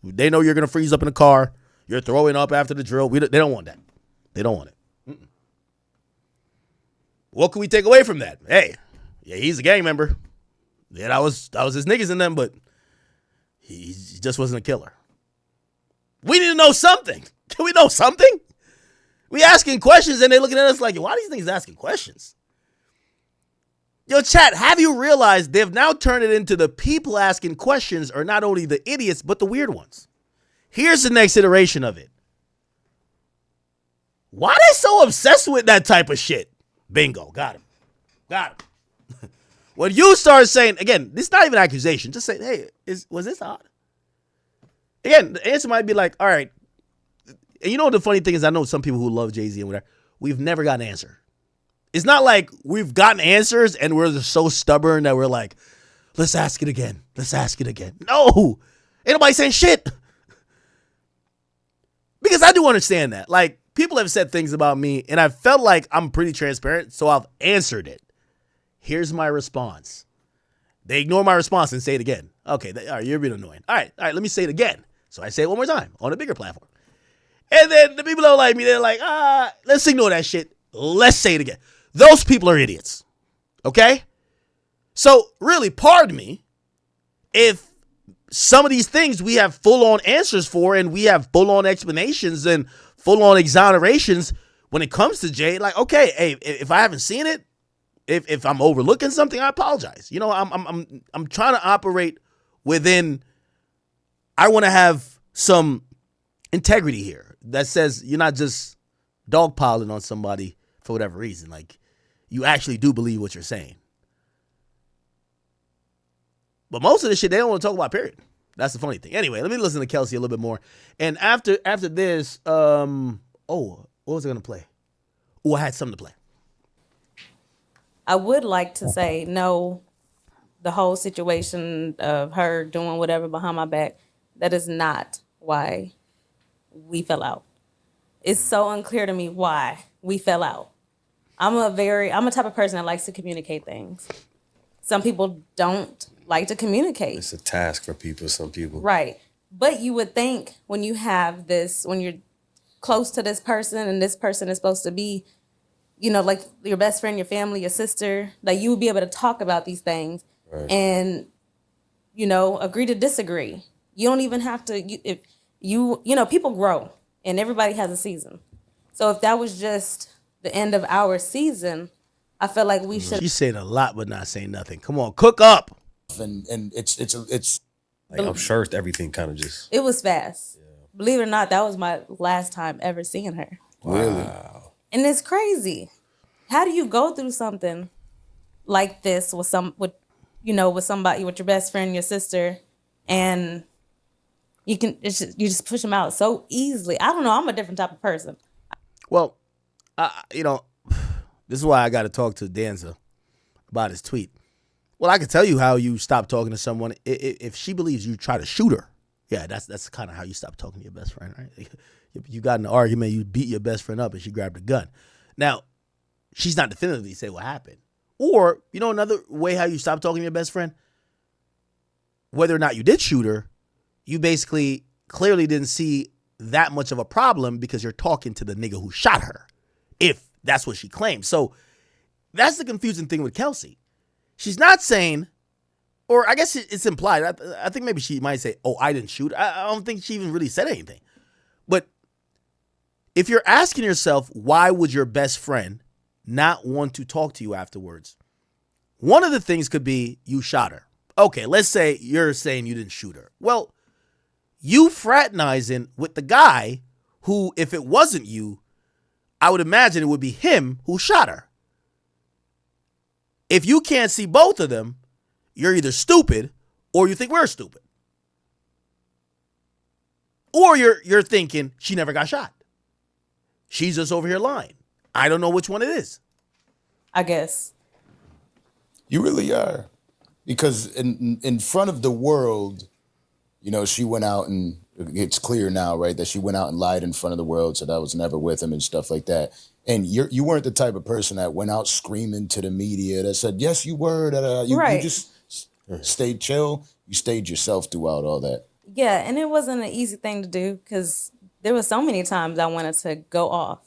They know you're going to freeze up in a car. You're throwing up after the drill. They don't want that. They don't want it. Mm-mm. What can we take away from that? Hey, yeah, he's a gang member. Yeah, that was his niggas in them, but he just wasn't a killer. We need to know something. Can we know something? We asking questions and they looking at us like, why are these niggas asking questions? Yo, chat, have you realized they've now turned it into the people asking questions are not only the idiots, but the weird ones? Here's the next iteration of it. Why are they so obsessed with that type of shit? Bingo. Got him. When you start saying, again, this is not even an accusation. Just say, hey, was this odd? Again, the answer might be like, all right. And you know what the funny thing is? I know some people who love Jay-Z and whatever. We've never got an answer. It's not like we've gotten answers and we're just so stubborn that we're like, let's ask it again. No. Ain't nobody saying shit. Because I do understand that. Like, people have said things about me and I felt like I'm pretty transparent, so I've answered it. Here's my response. They ignore my response and say it again. Okay, all right, you're being annoying. All right, let me say it again. So I say it one more time on a bigger platform. And then the people don't like me. They're like, let's ignore that shit. Let's say it again. Those people are idiots. Okay? So really, pardon me if some of these things we have full-on answers for and we have full-on explanations and full-on exonerations when it comes to Jay. Like, okay, hey, if I haven't seen it, if I'm overlooking something, I apologize. You know, I'm trying to operate within. I want to have some integrity here that says you're not just dogpiling on somebody for whatever reason. Like, you actually do believe what you're saying. But most of this shit they don't want to talk about. Period. That's the funny thing. Anyway, let me listen to Kelsey a little bit more. And after this, what was I gonna play? Oh, I had something to play. I would like to say no, the whole situation of her doing whatever behind my back, that is not why we fell out. It's so unclear to me why we fell out. I'm a type of person that likes to communicate things. Some people don't like to communicate. It's a task for people, some people. Right. But you would think when you have this, when you're close to this person and this person is supposed to be, you know, like your best friend, your family, your sister, that you would be able to talk about these things and, you know, agree to disagree. You don't even have to, if you know, people grow and everybody has a season. So if that was just the end of our season, I felt like we should. She's saying a lot, but not saying nothing. Come on, cook up. And it's like, I'm sure everything kind of just. It was fast. Yeah. Believe it or not, that was my last time ever seeing her. Wow. And it's crazy. How do you go through something like this with somebody, with your best friend, your sister, and you just push them out so easily? I don't know. I'm a different type of person. Well, this is why I got to talk to Danza about his tweet. Well, I can tell you how you stop talking to someone if she believes you try to shoot her. Yeah, that's kind of how you stop talking to your best friend, right? You got in an argument, you beat your best friend up, and she grabbed a gun. Now, she's not definitively say what happened. Or, another way how you stop talking to your best friend, whether or not you did shoot her, you basically clearly didn't see that much of a problem because you're talking to the nigga who shot her, if that's what she claims. So that's the confusing thing with Kelsey. She's not saying, or I guess it's implied. I think maybe she might say, oh, I didn't shoot. I don't think she even really said anything. But if you're asking yourself, why would your best friend not want to talk to you afterwards? One of the things could be you shot her. Okay, let's say you're saying you didn't shoot her. Well, you fraternizing with the guy who, if it wasn't you, I would imagine it would be him who shot her. If you can't see both of them, you're either stupid or you think we're stupid. Or you're thinking she never got shot. She's just over here lying. I don't know which one it is. I guess. You really are. Because in front of the world, she went out and it's clear now, right, that she went out and lied in front of the world, said I was never with him and stuff like that. And you weren't the type of person that went out screaming to the media that said, yes, you were. You just stayed chill. You stayed yourself throughout all that. Yeah, and it wasn't an easy thing to do because there were so many times I wanted to go off.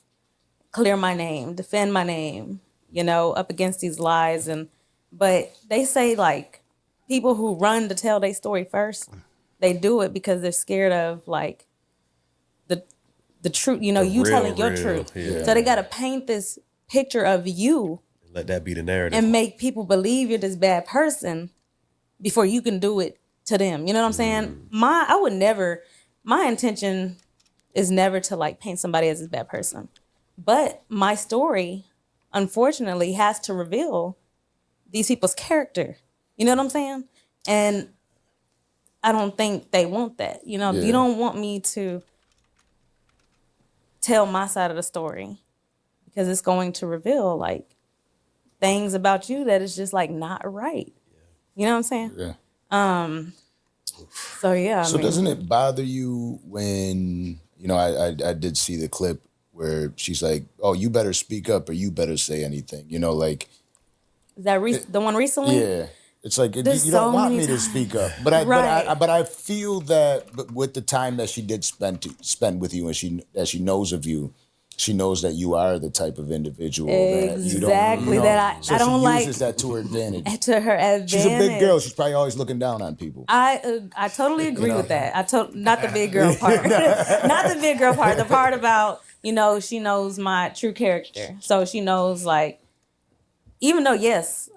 clear my name, defend my name, you know, up against these lies. But they say like people who run to tell their story first, they do it because they're scared of like the truth, you know, The you real, telling your real, truth. yeah. So they got to paint this picture of you Let that be the narrative. and make people believe you're this bad person before you can do it to them. You know what I'm saying? My intention is never to like paint somebody as a bad person. But my story, unfortunately, has to reveal these people's character. You know what I'm saying? And I don't think they want that. You know, Yeah. you don't want me to tell my side of the story because it's going to reveal like things about you that is just like not right. You know what I'm saying? Yeah. So yeah. So doesn't it bother you when, you know, I did see the clip where she's like, "Oh, you better speak up or you better say anything." You know, like, Is that the one recently? yeah. It's like you There's don't so want many me to times. speak up, but Right. I feel that with the time that she did spend with you, and she knows of you, she knows that you are the type of individual that you don't, Exactly, you know, that so I don't she like uses that to her advantage. to her advantage. She's a big girl. She's probably always looking down on people. I totally agree with that. Not the big girl part. Not the big girl part. The part about, you know, she knows my true character. So she knows like, even though yes,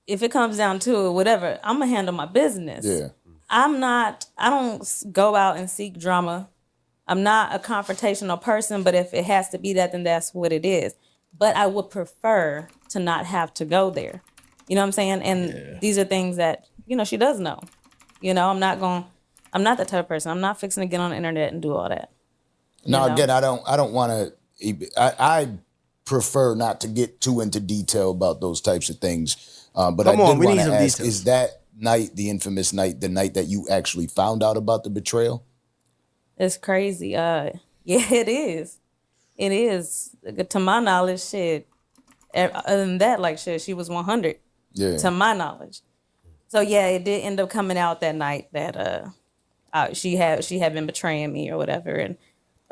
if it comes down to it, whatever, I'm gonna handle my business. Yeah. I don't go out and seek drama. I'm not a confrontational person, but if it has to be that, then that's what it is. But I would prefer to not have to go there. You know what I'm saying? And these are things that, you know, she does know. You know, I'm not that type of person. I'm not fixing to get on the internet and do all that. Now, know? again, I don't want to. I prefer not to get too into detail about those types of things. But Come I on, did we want need to some ask: details. is that night, the infamous night, the night that you actually found out about the betrayal? It's crazy. Yeah, it is. It is. To my knowledge, shit. Other than that, like shit, she was 100. Yeah. To my knowledge. So yeah, it did end up coming out that night that she had been betraying me or whatever, and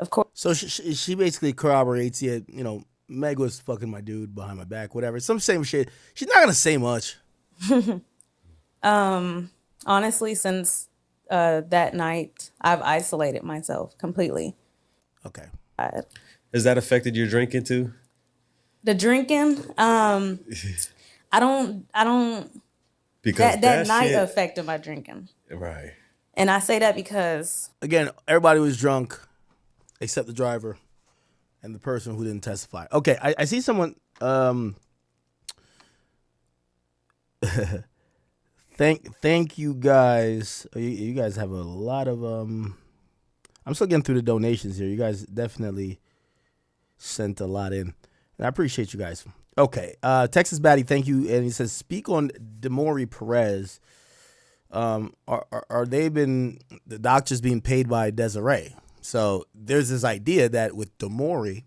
of course. So she basically corroborates, yeah, you know, Meg was fucking my dude behind my back, whatever. Some same shit. She's not gonna say much. Honestly, since that night, I've isolated myself completely. Okay. Has that affected your drinking too? The drinking, I don't. Because That night shit, affected my drinking, right? and I say that because Again, everybody was drunk except the driver and the person who didn't testify. Okay, I see someone. Thank you guys. You guys have a lot of I'm still getting through the donations here. You guys definitely sent a lot in, and I appreciate you guys. Okay, Texas Batty, thank you, and he says, speak on Demori Perez. Are they been the doctors being paid by Desiree? So there's this idea that with Demori,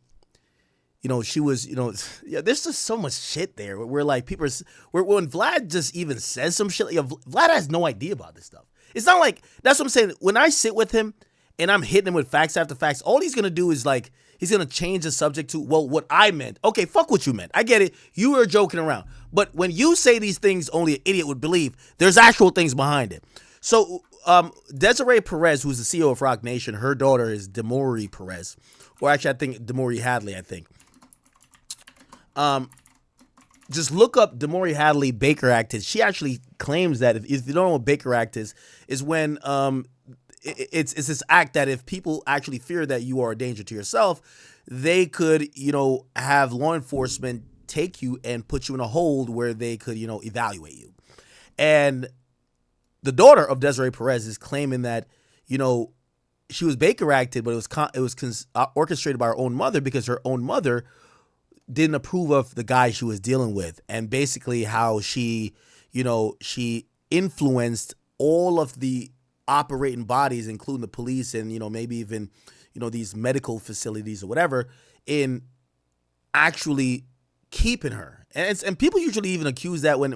you know, she was, you know, yeah, there's just so much shit there where like people are, when Vlad just even says some shit, Vlad has no idea about this stuff. It's not like, that's what I'm saying. When I sit with him and I'm hitting him with facts after facts, all he's going to do is like, he's going to change the subject to, well, what I meant. Okay, fuck what you meant. I get it. You were joking around. But when you say these things only an idiot would believe, there's actual things behind it. So Desiree Perez, who's the CEO of Rock Nation, her daughter is Demori Perez. Or actually, I think Demori Hadley, I think. Just look up Demori Hadley Baker Act. She actually claims that if you don't know what Baker Act is when it's this act that if people actually fear that you are a danger to yourself, they could, you know, have law enforcement take you and put you in a hold where they could, you know, evaluate you. And the daughter of Desiree Perez is claiming that, you know, she was Baker Acted, but it was orchestrated by her own mother because her own mother didn't approve of the guy she was dealing with, and basically how she, you know, she influenced all of the operating bodies, including the police and, you know, maybe even, you know, these medical facilities or whatever, in actually keeping her. And people usually even accuse that when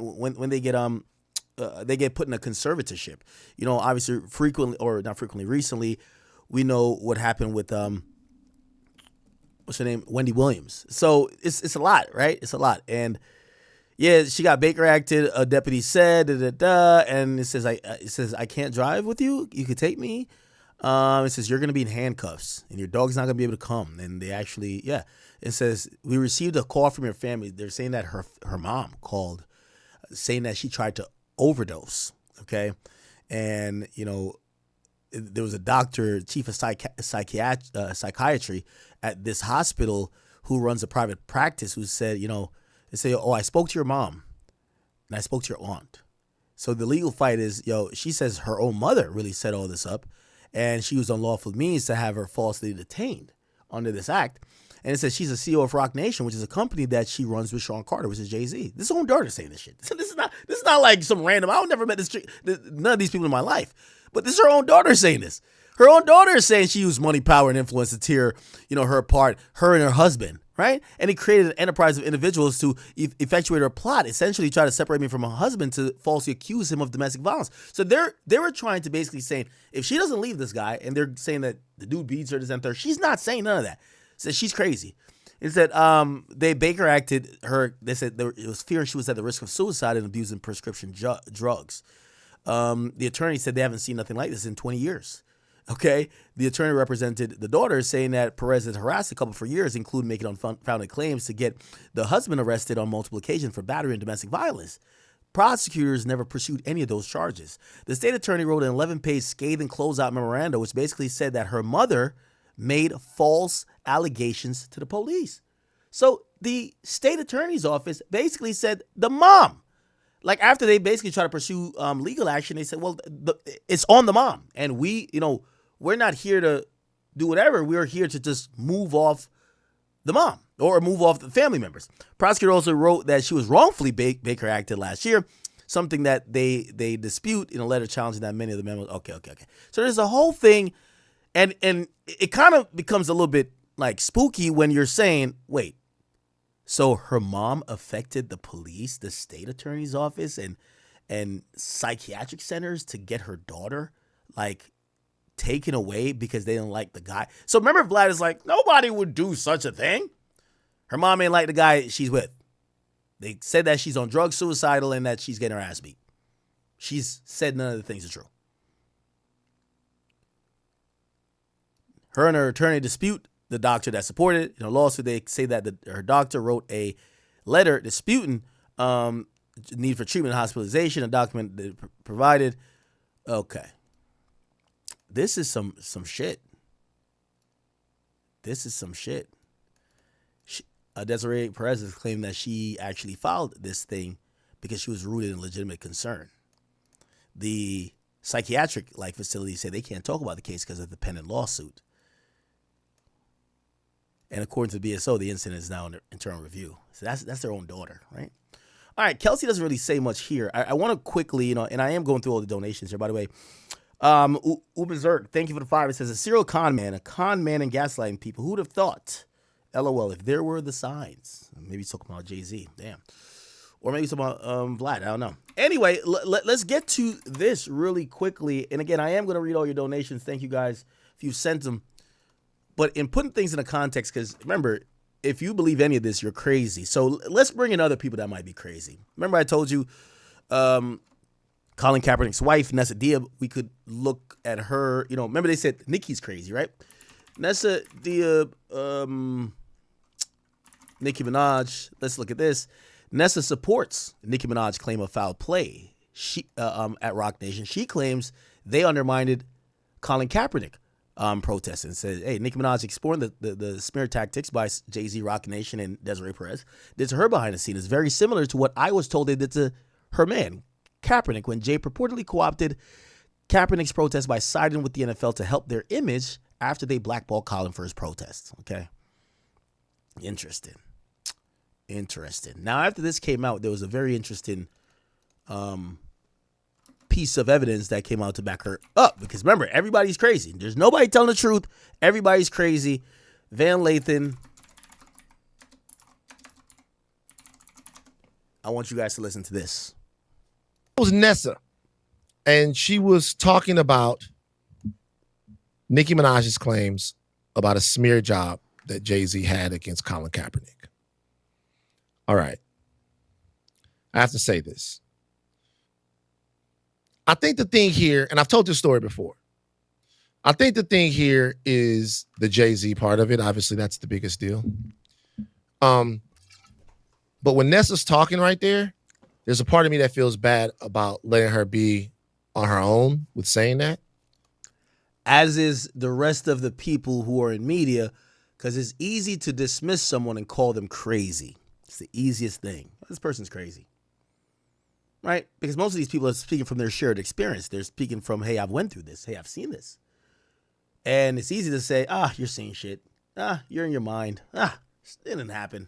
they get put in a conservatorship. You know, obviously frequently, or not frequently, recently, we know what happened with what's her name? Wendy Williams. So it's a lot, right? It's a lot. And yeah, she got Baker acted. A deputy said, and it says, I can't drive with you. You could take me. It says you're gonna be in handcuffs and your dog's not gonna be able to come. And they actually, yeah, it says we received a call from your family. They're saying that her mom called, saying that she tried to overdose. Okay, and there was a doctor, chief of psychiatry at this hospital who runs a private practice who said, they say, oh, I spoke to your mom and I spoke to your aunt. So the legal fight is, she says her own mother really set all this up and she used unlawful means to have her falsely detained under this act. And it says she's a CEO of Rock Nation, which is a company that she runs with Sean Carter, which is Jay-Z. This is her own daughter saying this shit. This is not like some random, I've never met none of these people in my life. But this is her own daughter saying this. Her own daughter is saying she used money, power, and influence to tear, her apart, her and her husband, right? And he created an enterprise of individuals to effectuate her plot, essentially try to separate me from her husband to falsely accuse him of domestic violence. So they were trying to basically saying, if she doesn't leave this guy, and they're saying that the dude beats her, this and third, she's not saying none of that. Says she's crazy. It said they Baker acted her. They said it was fearing she was at the risk of suicide and abusing prescription drugs. The attorney said they haven't seen nothing like this in 20 years. Okay, the attorney represented the daughter, saying that Perez had harassed the couple for years, including making unfounded claims to get the husband arrested on multiple occasions for battery and domestic violence. Prosecutors never pursued any of those charges. The state attorney wrote an 11-page scathing closeout memorandum, which basically said that her mother made false allegations to the police. So the state attorney's office basically said the mom, like after they basically try to pursue legal action, they said, well, it's on the mom. And we're not here to do whatever. We're here to just move off the mom or move off the family members. Prosecutor also wrote that she was wrongfully Baker acted last year, something that they dispute in a letter challenging that many of the memos. Okay. So there's a whole thing. And it kind of becomes a little bit like spooky when you're saying, wait, so her mom affected the police, the state attorney's office, and psychiatric centers to get her daughter like taken away because they didn't like the guy. So remember, Vlad is like, nobody would do such a thing. Her mom ain't like the guy she's with. They said that she's on drugs, suicidal, and that she's getting her ass beat. She's said none of the things are true. Her and her attorney dispute the doctor that supported it. In a lawsuit, they say that her doctor wrote a letter disputing need for treatment and hospitalization, a document that provided. Okay. This is some shit. This is some shit. Desiree Perez has claimed that she actually filed this thing because she was rooted in legitimate concern. The psychiatric facility said they can't talk about the case because of the pending lawsuit. And according to the BSO, the incident is now under internal review. So that's their own daughter, right? All right, Kelsey doesn't really say much here. I want to quickly, and I am going through all the donations here, by the way. Ubezerk, thank you for the 5. It says, a serial con man and gaslighting people. Who'd have thought? LOL, if there were the signs. Maybe he's talking about Jay-Z. Damn. Or maybe he's talking about Vlad. I don't know. Anyway, let's get to this really quickly. And again, I am going to read all your donations. Thank you guys if you've sent them. But in putting things in a context, because remember, if you believe any of this, you're crazy. So let's bring in other people that might be crazy. Remember I told you Colin Kaepernick's wife, Nessa Diab, we could look at her. Remember they said Nicki's crazy, right? Nessa Diab, Nicki Minaj, let's look at this. Nessa supports Nicki Minaj's claim of foul play at Rock Nation. She claims they undermined Colin Kaepernick protests and said, hey, Nicki Minaj exploring the smear tactics by Jay-Z, Rock Nation, and Desiree Perez did to her behind the scenes is very similar to what I was told they did to her man, Kaepernick, when Jay purportedly co-opted Kaepernick's protest by siding with the NFL to help their image after they blackballed Colin for his protests. Okay. Interesting. Now, after this came out, there was a very interesting piece of evidence that came out to back her up. Because remember, everybody's crazy. There's nobody telling the truth. Everybody's crazy. Van Lathan. I want you guys to listen to this. It was Nessa. And she was talking about Nicki Minaj's claims about a smear job that Jay-Z had against Colin Kaepernick. All right. I have to say this. I think the thing here, and I've told this story before, I think the thing here is the Jay-Z part of it. Obviously, that's the biggest deal. But when Nessa's talking right there, there's a part of me that feels bad about letting her be on her own with saying that. As is the rest of the people who are in media, because it's easy to dismiss someone and call them crazy. It's the easiest thing. This person's crazy. Right? Because most of these people are speaking from their shared experience. They're speaking from, hey, I've went through this. Hey, I've seen this. And it's easy to say, you're seeing shit. You're in your mind. It didn't happen.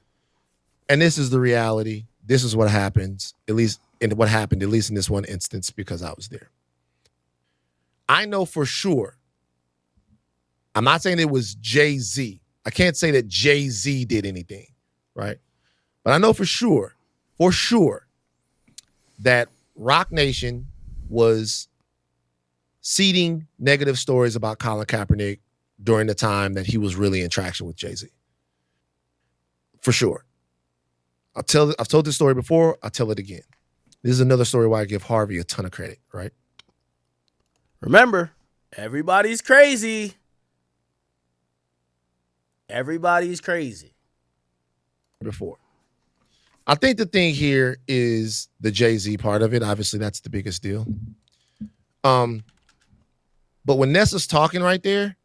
And this is the reality. This is what happens, at least in what happened, at least in this one instance, because I was there. I know for sure. I'm not saying it was Jay-Z. I can't say that Jay-Z did anything, right? But I know for sure, that Rock Nation was seeding negative stories about Colin Kaepernick during the time that he was really in traction with Jay-Z. For sure. I've told this story before. I'll tell it again. This is another story where I give Harvey a ton of credit, right? Remember, everybody's crazy. Everybody's crazy. Before. I think the thing here is the Jay-Z part of it. Obviously, that's the biggest deal. But when Nessa's talking right there,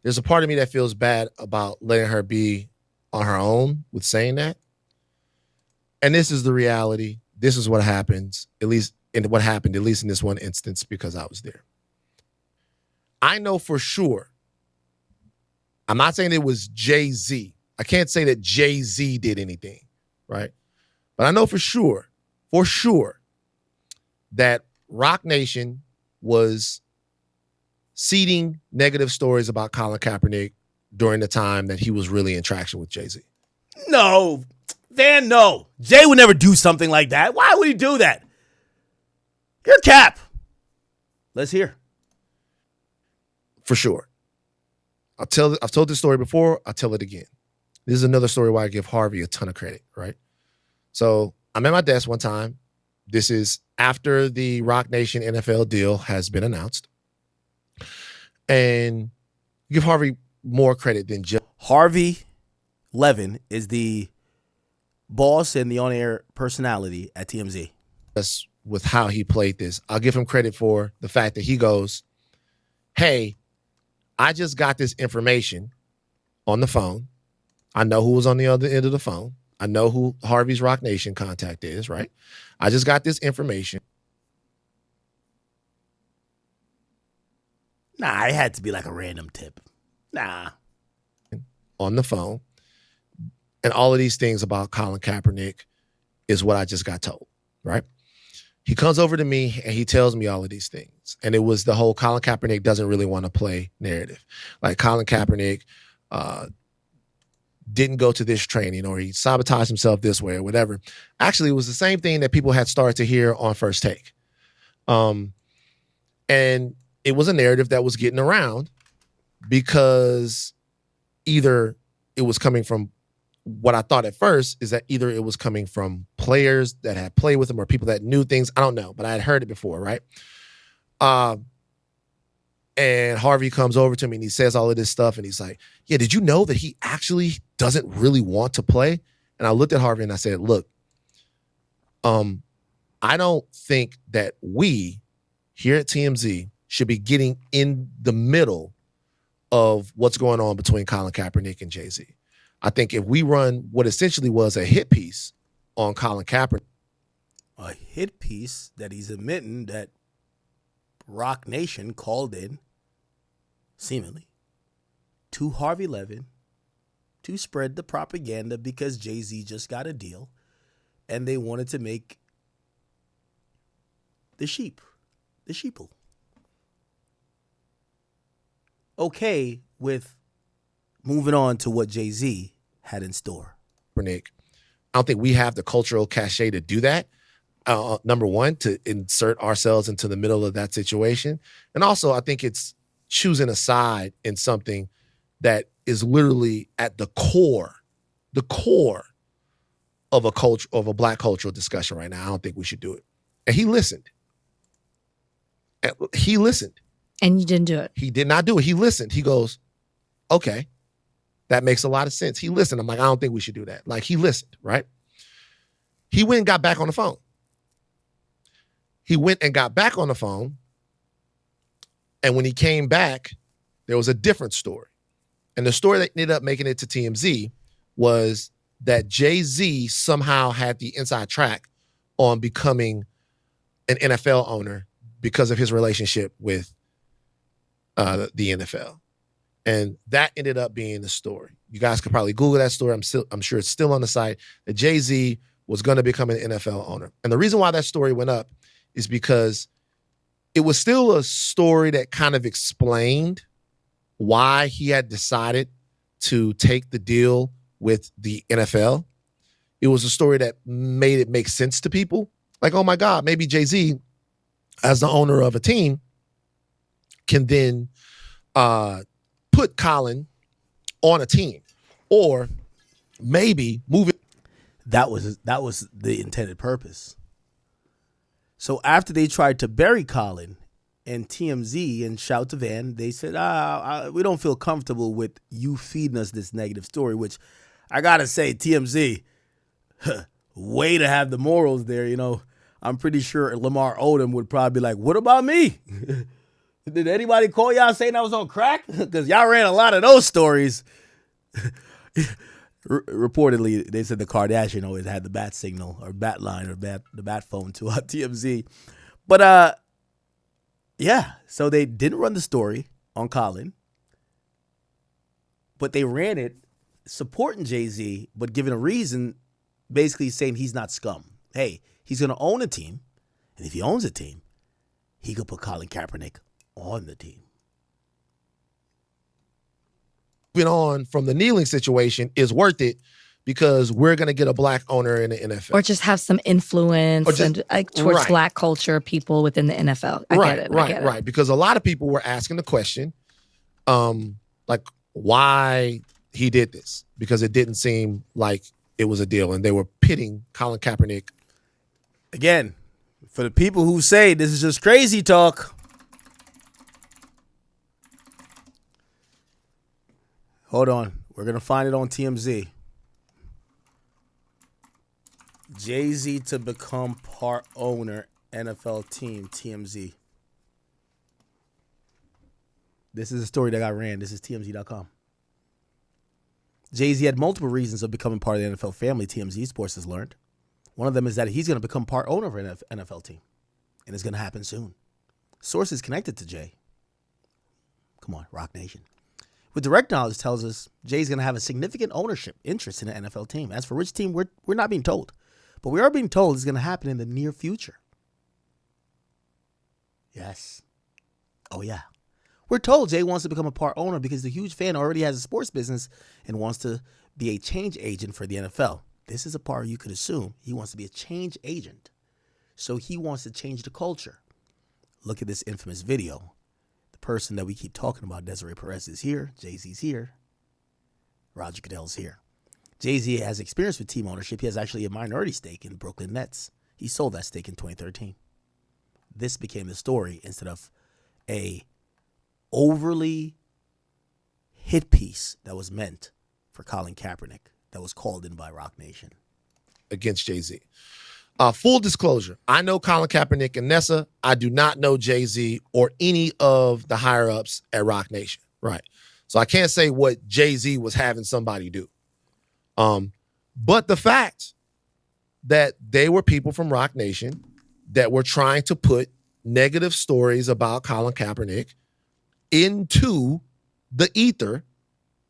there's a part of me that feels bad about letting her be on her own with saying that. And this is the reality. This is what happens, at least in this one instance, because I was there. I know for sure. I'm not saying it was Jay-Z. I can't say that Jay-Z did anything, right? But I know for sure, that Rock Nation was seeding negative stories about Colin Kaepernick during the time that he was really in traction with Jay-Z. No. Van, no. Jay would never do something like that. Why would he do that? You're cap. Let's hear. For sure. I've told this story before. I'll tell it again. This is another story where I give Harvey a ton of credit, right? So I'm at my desk one time. This is after the Rock Nation NFL deal has been announced. And give Harvey more credit than just Harvey Levin is the boss and the on-air personality at TMZ. With how he played this. I'll give him credit for the fact that he goes, hey, I just got this information on the phone. I know who was on the other end of the phone. I know who Harvey's Rock Nation contact is, right? I just got this information. Nah, it had to be like a random tip. Nah. On the phone. And all of these things about Colin Kaepernick is what I just got told, right? He comes over to me and he tells me all of these things. And it was the whole Colin Kaepernick doesn't really want to play narrative. Like Colin Kaepernick didn't go to this training or he sabotaged himself this way or whatever. Actually, it was the same thing that people had started to hear on First Take. And it was a narrative that was getting around because either it was coming from what I thought at first is that either it was coming from players that had played with him or people that knew things. I don't know, but I had heard it before, right? And Harvey comes over to me and he says all of this stuff and he's like, yeah, did you know that he actually doesn't really want to play? And I looked at Harvey and I said, look, I don't think that we here at TMZ should be getting in the middle of what's going on between Colin Kaepernick and Jay-Z. I think if we run what essentially was a hit piece on Colin Kaepernick. A hit piece that he's admitting that Rock Nation called in, seemingly, to Harvey Levin to spread the propaganda because Jay-Z just got a deal and they wanted to make the sheeple, okay with moving on to what Jay-Z had in store. Nick, I don't think we have the cultural cachet to do that. Number one, to insert ourselves into the middle of that situation. And also, I think it's choosing a side in something that is literally at the core of a black cultural discussion right now. I don't think we should do it. And he listened. He listened. And you didn't do it. He did not do it. He listened. He goes, okay, that makes a lot of sense. He listened. I'm like, I don't think we should do that. Like, he listened, right? He went and got back on the phone. And when he came back, there was a different story. And the story that ended up making it to TMZ was that Jay-Z somehow had the inside track on becoming an NFL owner because of his relationship with the NFL. And that ended up being the story. You guys could probably Google that story. I'm sure it's still on the site, that Jay-Z was going to become an NFL owner. And the reason why that story went up is because it was still a story that kind of explained why he had decided to take the deal with the NFL. It was a story that made it make sense to people. Like, oh my God, maybe Jay-Z, as the owner of a team, can then put Colin on a team, or maybe move it. That was the intended purpose. So after they tried to bury Colin, and TMZ and Shout to Van, they said, we don't feel comfortable with you feeding us this negative story, which I got to say, TMZ, way to have the morals there. You know, I'm pretty sure Lamar Odom would probably be like, what about me? Did anybody call y'all saying I was on crack? Because y'all ran a lot of those stories. Reportedly, they said the Kardashian always had the bat signal or bat line or the bat phone to TMZ. But, yeah, so they didn't run the story on Colin, but they ran it supporting Jay-Z, but giving a reason, basically saying he's not scum. Hey, he's going to own a team, and if he owns a team, he could put Colin Kaepernick on the team. Moving on from the kneeling situation is worth it because we're going to get a black owner in the NFL. Or just have some influence towards right. black culture, people within the NFL. I get it. Right. Because a lot of people were asking the question, like, why he did this, because it didn't seem like it was a deal. And they were pitting Colin Kaepernick. Again, for the people who say this is just crazy talk, hold on. We're going to find it on TMZ. Jay-Z to become part owner, NFL team, TMZ. This is a story that got ran. This is TMZ.com. Jay-Z had multiple reasons of becoming part of the NFL family, TMZ Sports has learned. One of them is that he's going to become part owner of an NFL team. And it's going to happen soon. Sources connected to Jay. Come on, Rock Nation. With direct knowledge tells us Jay's going to have a significant ownership interest in the NFL team. As for which team, we're not being told. But we are being told it's going to happen in the near future. Yes. Oh, yeah. We're told Jay wants to become a part owner because the huge fan already has a sports business and wants to be a change agent for the NFL. This is a part you could assume. He wants to be a change agent. So he wants to change the culture. Look at this infamous video. The person that we keep talking about, Desiree Perez, is here. Jay-Z's here. Roger Goodell's here. Jay-Z has experience with team ownership. He has actually a minority stake in the Brooklyn Nets. He sold that stake in 2013. This became the story instead of a overly hit piece that was meant for Colin Kaepernick that was called in by Rock Nation. Against Jay-Z. Full disclosure, I know Colin Kaepernick and Nessa. I do not know Jay-Z or any of the higher-ups at Rock Nation. Right. So I can't say what Jay-Z was having somebody do. But the fact that they were people from Rock Nation that were trying to put negative stories about Colin Kaepernick into the ether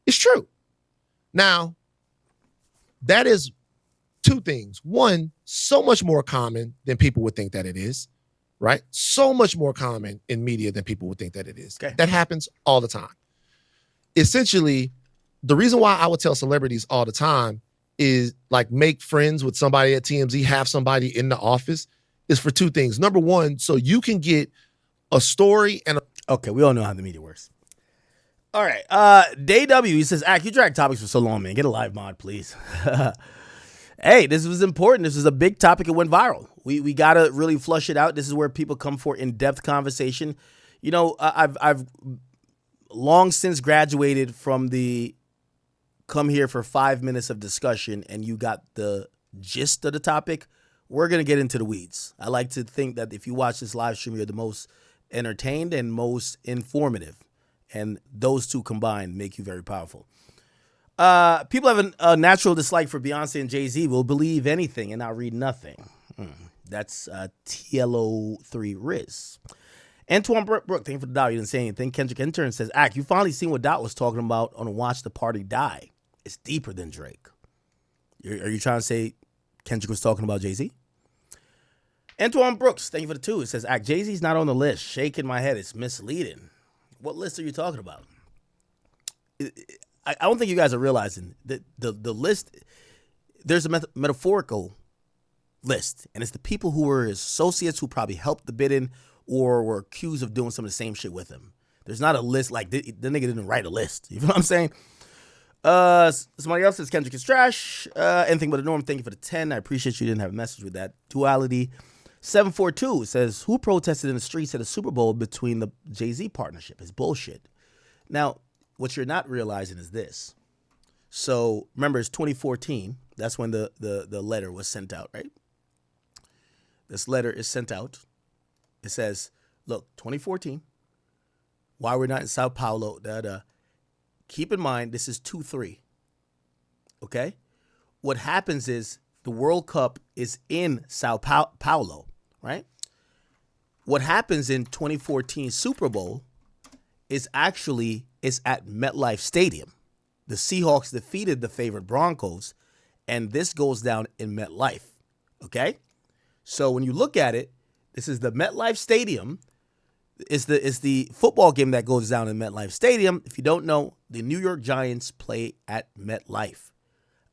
is true. Now, that is two things. One, so much more common than people would think that it is, right? So much more common in media than people would think that it is. Okay. That happens all the time. Essentially, the reason why I would tell celebrities all the time is like make friends with somebody at TMZ, have somebody in the office, is for two things. Number one, so you can get a story and okay, we all know how the media works. All right. Day W, he says, you drag topics for so long, man. Get a live mod, please. Hey, this was important. This is a big topic. It went viral. We got to really flush it out. This is where people come for in-depth conversation. You know, I've long since graduated from the come here for 5 minutes of discussion and you got the gist of the topic. We're going to get into the weeds. I like to think that if you watch this live stream, you're the most entertained and most informative. And those two combined make you very powerful. People have a natural dislike for Beyonce and Jay-Z, will believe anything and not read nothing. That's TLO3 Riz. Antoine Brook, thank you for the dollar. You didn't say anything. Kendrick Intern says, you finally seen what Dot was talking about on Watch the Party Die. It's deeper than Drake. Are you trying to say Kendrick was talking about Jay-Z? Antoine Brooks, thank you for the 2. It says, Jay-Z's not on the list. Shaking my head. It's misleading. What list are you talking about? I don't think you guys are realizing that the list, there's a metaphorical list, and it's the people who were his associates who probably helped the bidding or were accused of doing some of the same shit with him. There's not a list like the nigga didn't write a list. You know what I'm saying? Somebody else says Kendrick is trash. Anything but a norm. Thank you for the 10. I appreciate you didn't have a message with that. Duality 742 says, who protested in the streets at a Super Bowl between the Jay-Z partnership? It's bullshit. Now, what you're not realizing is this. So remember, it's 2014. That's when the letter was sent out, right? This letter is sent out. It says, look, 2014, why we're not in Sao Paulo, keep in mind, this is 2-3, okay? What happens is the World Cup is in Sao Paulo, right? What happens in 2014 Super Bowl is at MetLife Stadium. The Seahawks defeated the favorite Broncos, and this goes down in MetLife, okay? So when you look at it, this is the MetLife Stadium. It's the football game that goes down in MetLife Stadium. If you don't know, the New York Giants play at MetLife.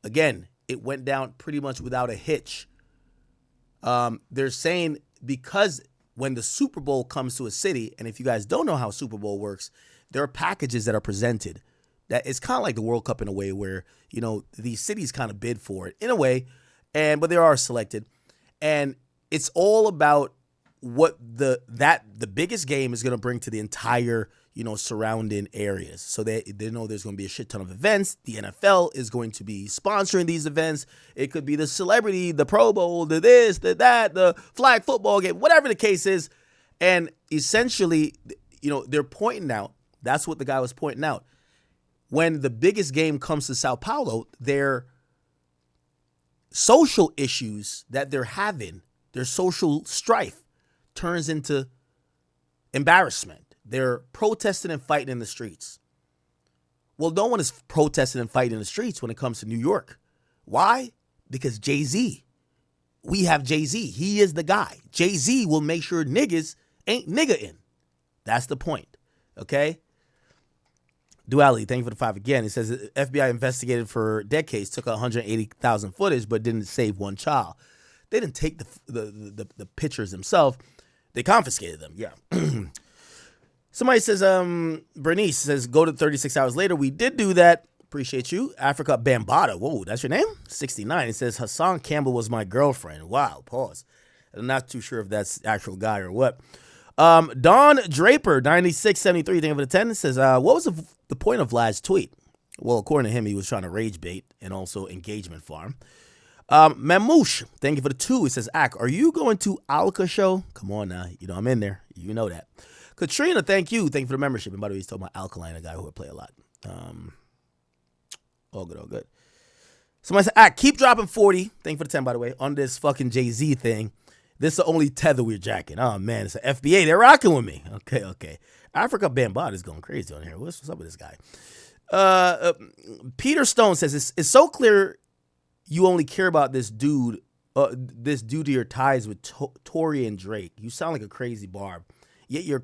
Again, it went down pretty much without a hitch. They're saying because when the Super Bowl comes to a city, and if you guys don't know how Super Bowl works, there are packages that are presented. That it's kind of like the World Cup in a way where, you know, these cities kind of bid for it in a way, but they are selected. And it's all about what the biggest game is going to bring to the entire, you know, surrounding areas. So they know there's going to be a shit ton of events. The NFL is going to be sponsoring these events. It could be the celebrity, the Pro Bowl, the this, the that, the flag football game, whatever the case is. And essentially, you know, they're pointing out, that's what the guy was pointing out. When the biggest game comes to Sao Paulo, their social issues that they're having, their social strife, turns into embarrassment. They're protesting and fighting in the streets. Well, no one is protesting and fighting in the streets when it comes to New York. Why? Because Jay-Z. We have Jay-Z. He is the guy. Jay-Z will make sure niggas ain't nigga-ing. That's the point. Okay? Duality, thank you for the 5 again. It says FBI investigated for decades, took 180,000 footage, but didn't save one child. They didn't take the pictures themselves. They confiscated them, yeah. Somebody says, Bernice says, go to 36 hours later. We did do that. Appreciate you. Africa Bambata. Whoa, that's your name? 69. It says, Hassan Campbell was my girlfriend. Wow, pause. I'm not too sure if that's the actual guy or what. Don Draper, 9673, thank you for the 10. Says, what was the point of Vlad's tweet? Well, according to him, he was trying to rage bait and also engagement farm. Mamouche, thank you for the 2. He says, are you going to Alka show? Come on now. You know I'm in there. You know that. Katrina, thank you. Thank you for the membership. And by the way, he's talking about Alkaline, a guy who would play a lot. All good, all good. Somebody said, keep dropping 40. Thank you for the 10, by the way, on this fucking Jay-Z thing. This is the only tether we're jacking. Oh, man, it's an FBA. They're rocking with me. Okay. Africa Bambata is going crazy on here. What's up with this guy? Peter Stone says, it's so clear you only care about this dude to your ties with Tory and Drake. You sound like a crazy barb. Yet you're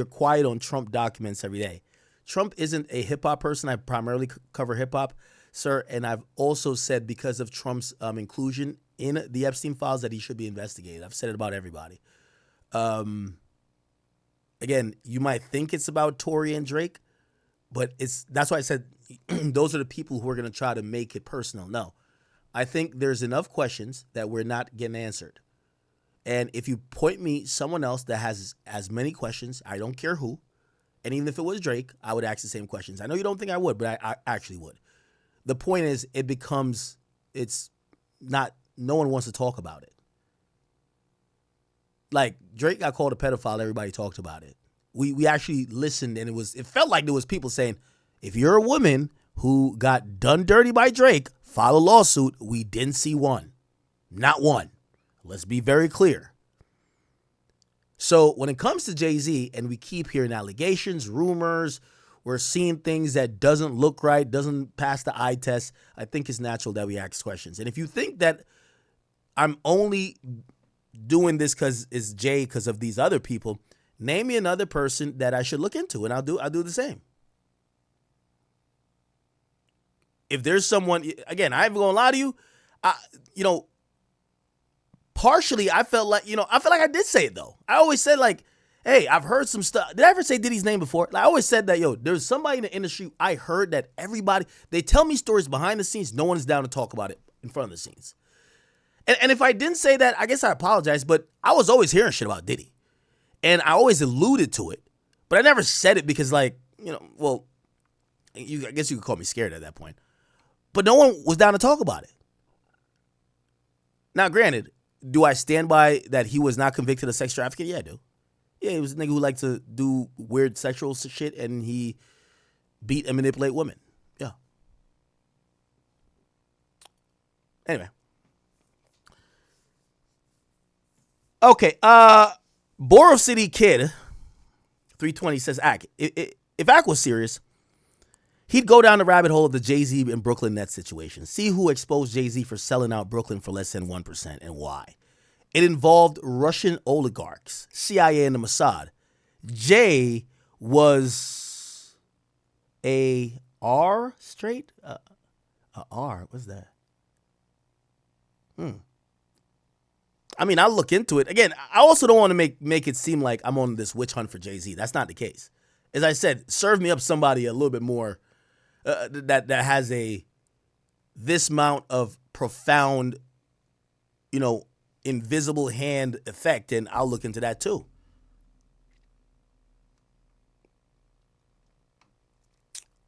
quiet on Trump documents every day. Trump isn't a hip-hop person. I primarily cover hip-hop, sir. And I've also said because of Trump's inclusion in the Epstein files that he should be investigated. I've said it about everybody. Again, you might think it's about Tory and Drake, But that's why I said those are the people who are going to try to make it personal. No, I think there's enough questions that we're not getting answered. And if you point me someone else that has as many questions, I don't care who, and even if it was Drake, I would ask the same questions. I know you don't think I would, but I actually would. The point is, it's not, no one wants to talk about it. Like, Drake got called a pedophile, everybody talked about it. We actually listened, and it felt like there was people saying, if you're a woman who got done dirty by Drake, file a lawsuit. We didn't see one. Not one. Let's be very clear. So when it comes to Jay-Z, and we keep hearing allegations, rumors, we're seeing things that doesn't look right, doesn't pass the eye test, I think it's natural that we ask questions. And if you think that I'm only doing this because it's Jay because of these other people, name me another person that I should look into, and I'll do the same. If there's someone, again, I ain't gonna lie to you, partially I felt like I did say it though. I always said like, hey, I've heard some stuff. Did I ever say Diddy's name before? Like, I always said that, there's somebody in the industry, I heard that everybody, they tell me stories behind the scenes, no one is down to talk about it in front of the scenes. And if I didn't say that, I guess I apologize, but I was always hearing shit about Diddy. And I always alluded to it, but I never said it because I guess you could call me scared at that point. But no one was down to talk about it. Now, granted, do I stand by that he was not convicted of sex trafficking? Yeah, I do. Yeah, he was a nigga who liked to do weird sexual shit, and he beat and manipulate women. Yeah. Anyway. Okay, Borough City Kid, 320 says, if Ak was serious, he'd go down the rabbit hole of the Jay-Z and Brooklyn Nets situation. See who exposed Jay-Z for selling out Brooklyn for less than 1% and why. It involved Russian oligarchs, CIA, and the Mossad. Jay was a R straight? A R, what's that? I mean, I'll look into it. Again, I also don't want to make it seem like I'm on this witch hunt for Jay-Z. That's not the case. As I said, serve me up somebody a little bit more that has this amount of profound, invisible hand effect, and I'll look into that too.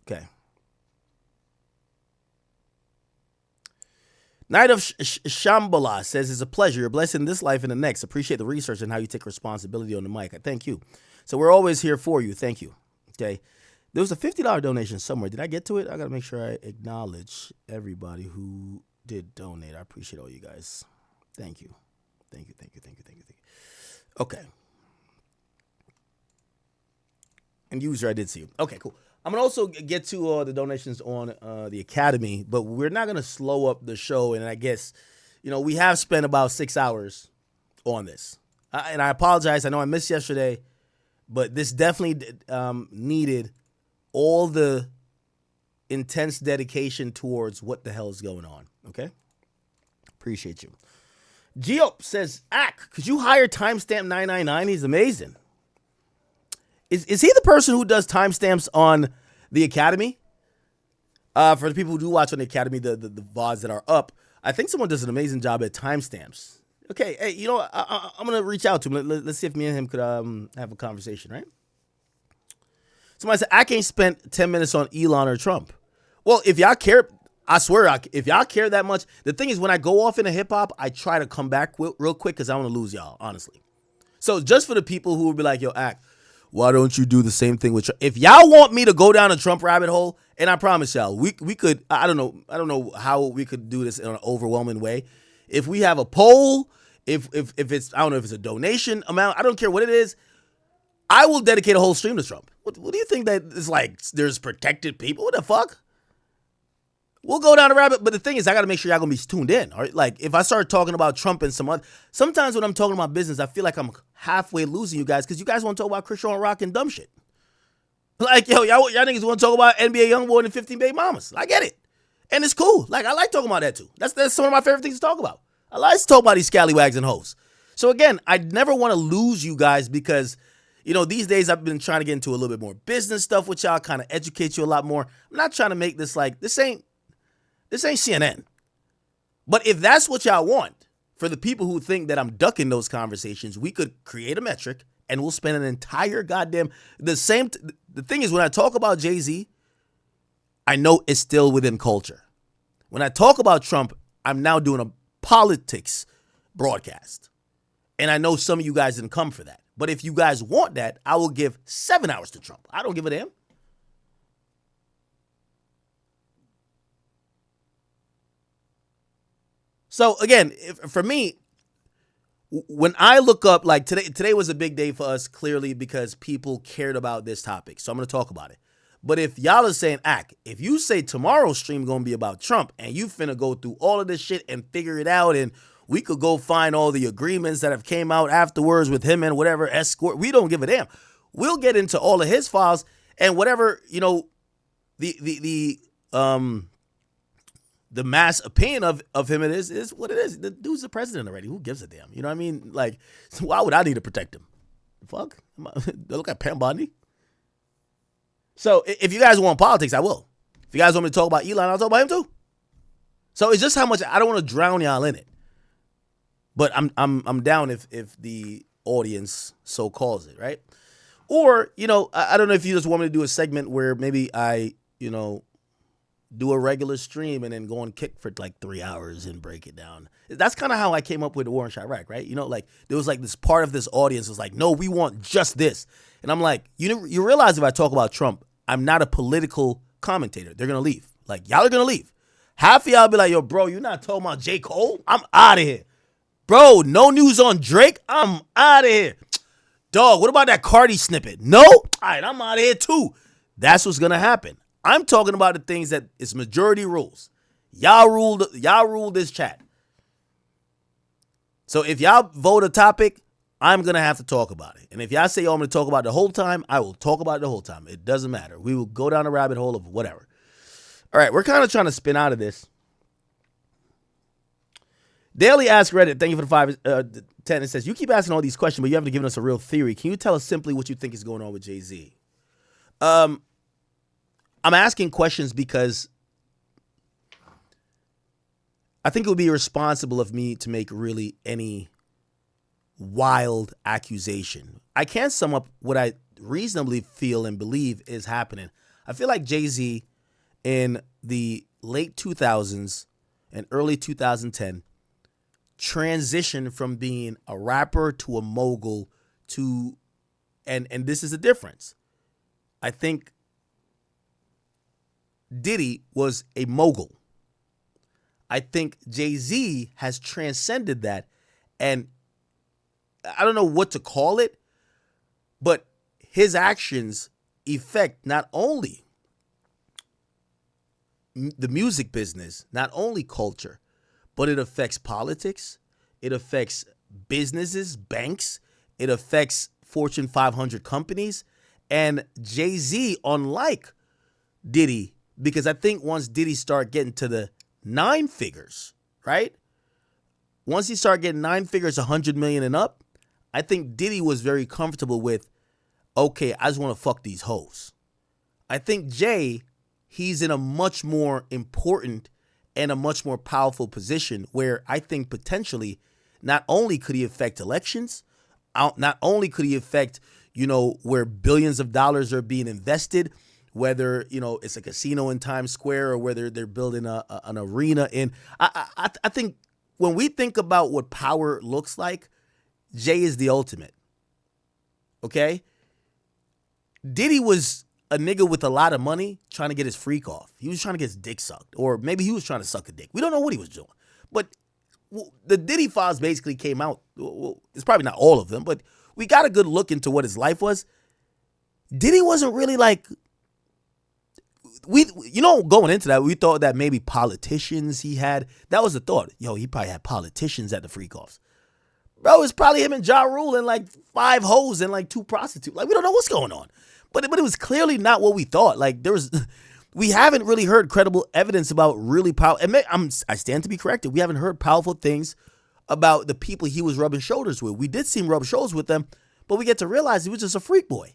Okay. Night of Shambhala says, it's a pleasure. You're blessed in this life and the next. Appreciate the research and how you take responsibility on the mic. Thank you. So we're always here for you. Thank you. Okay. There was a $50 donation somewhere. Did I get to it? I got to make sure I acknowledge everybody who did donate. I appreciate all you guys. Thank you. Thank you. Okay. And user, I did see you. Okay, cool. I'm going to also get to the donations on the Academy, but we're not going to slow up the show. And I guess, we have spent about 6 hours on this. And I apologize. I know I missed yesterday, but this definitely needed all the intense dedication towards what the hell is going on. Okay? Appreciate you. Gio says, could you hire Timestamp 999? He's amazing. Is he the person who does timestamps on the Academy? For the people who do watch on the Academy, the VODs that are up, I think someone does an amazing job at timestamps. Okay, hey, I'm going to reach out to him. Let's see if me and him could have a conversation, right? Somebody said, I ain't spent 10 minutes on Elon or Trump. Well, if y'all care, I swear, if y'all care that much, the thing is, when I go off into hip-hop, I try to come back real quick because I want to lose y'all, honestly. So just for the people who will be like, yo, why don't you do the same thing with Trump? If y'all want me to go down a Trump rabbit hole, and I promise y'all, we could, I don't know how we could do this in an overwhelming way. If we have a poll, if it's, I don't know if it's a donation amount, I don't care what it is, I will dedicate a whole stream to Trump. What do you think that is like, there's protected people? What the fuck? We'll go down the rabbit, but the thing is, I got to make sure y'all going to be tuned in, all right? Like, if I start talking about Trump and sometimes when I'm talking about business, I feel like I'm halfway losing you guys because you guys want to talk about Christian Rock and dumb shit. Like, y'all niggas want to talk about NBA Youngboy and 15 Baby Mamas. I get it. And it's cool. Like, I like talking about that too. That's one of my favorite things to talk about. I like to talk about these scallywags and hoes. So again, I never want to lose you guys because, These days I've been trying to get into a little bit more business stuff with y'all, kind of educate you a lot more. I'm not trying to make this like, this ain't CNN. But if that's what y'all want, for the people who think that I'm ducking those conversations, we could create a metric and we'll spend an entire goddamn, the thing is, when I talk about Jay-Z, I know it's still within culture. When I talk about Trump, I'm now doing a politics broadcast. And I know some of you guys didn't come for that. But if you guys want that, I will give 7 hours to Trump. I don't give a damn. So again, for me, when I look up, like today was a big day for us, clearly, because people cared about this topic. So I'm going to talk about it. But if y'all are saying, if you say tomorrow's stream going to be about Trump and you finna go through all of this shit and figure it out, and we could go find all the agreements that have came out afterwards with him and whatever escort, we don't give a damn. We'll get into all of his files and whatever, the mass opinion of him is what it is. The dude's the president already. Who gives a damn? You know what I mean? Like, so why would I need to protect him? Fuck. Look at Pam Bondi. So if you guys want politics, I will. If you guys want me to talk about Elon, I'll talk about him too. So it's just how much I don't want to drown y'all in it. But I'm down if the audience so calls it, right? Or, I don't know if you just want me to do a segment where maybe I, do a regular stream and then go and kick for like 3 hours and break it down. That's kind of how I came up with the war in Chirac, right? Like there was like this part of this audience was like, no, we want just this. And I'm like, you realize if I talk about Trump, I'm not a political commentator. They're going to leave. Like, y'all are going to leave. Half of y'all be like, yo, bro, you're not talking about J. Cole? I'm out of here. Bro, no news on Drake? I'm out of here. Dog, what about that Cardi snippet? No? All right, I'm out of here too. That's what's going to happen. I'm talking about the things that it's majority rules. Y'all rule this chat. So if y'all vote a topic, I'm going to have to talk about it. And if y'all say, I'm going to talk about it the whole time, I will talk about it the whole time. It doesn't matter. We will go down a rabbit hole of whatever. All right, we're kind of trying to spin out of this. Daily Ask Reddit, thank you for the 10. It says, you keep asking all these questions, but you haven't given us a real theory. Can you tell us simply what you think is going on with Jay-Z? I'm asking questions because I think it would be irresponsible of me to make really any wild accusation. I can sum up what I reasonably feel and believe is happening. I feel like Jay-Z in the late 2000s and early 2010 transitioned from being a rapper to a mogul to, and this is the difference. I think Diddy was a mogul. I think Jay-Z has transcended that, and I don't know what to call it, but his actions affect not only the music business, not only culture, but it affects politics, it affects businesses, banks, it affects Fortune 500 companies, and Jay-Z, unlike Diddy, because I think once Diddy start getting to the 9 figures, right? Once he started getting 9 figures, 100 million and up, I think Diddy was very comfortable with, okay, I just want to fuck these hoes. I think Jay, he's in a much more important and a much more powerful position where I think potentially not only could he affect elections, not only could he affect, where billions of dollars are being invested, whether, it's a casino in Times Square or whether they're building an arena in. I think when we think about what power looks like, Jay is the ultimate. Okay? Diddy was a nigga with a lot of money trying to get his freak off. He was trying to get his dick sucked. Or maybe he was trying to suck a dick. We don't know what he was doing. But the Diddy files basically came out. Well, it's probably not all of them, but we got a good look into what his life was. Diddy wasn't really like... going into that, we thought that maybe politicians he had. That was the thought. Yo, he probably had politicians at the freak offs. Bro, it's probably him and Ja Rule and like 5 hoes and like 2 prostitutes. Like, we don't know what's going on. But it was clearly not what we thought. Like, we haven't really heard credible evidence about really powerful. I stand to be corrected. We haven't heard powerful things about the people he was rubbing shoulders with. We did see him rub shoulders with them, But we get to realize he was just a freak boy.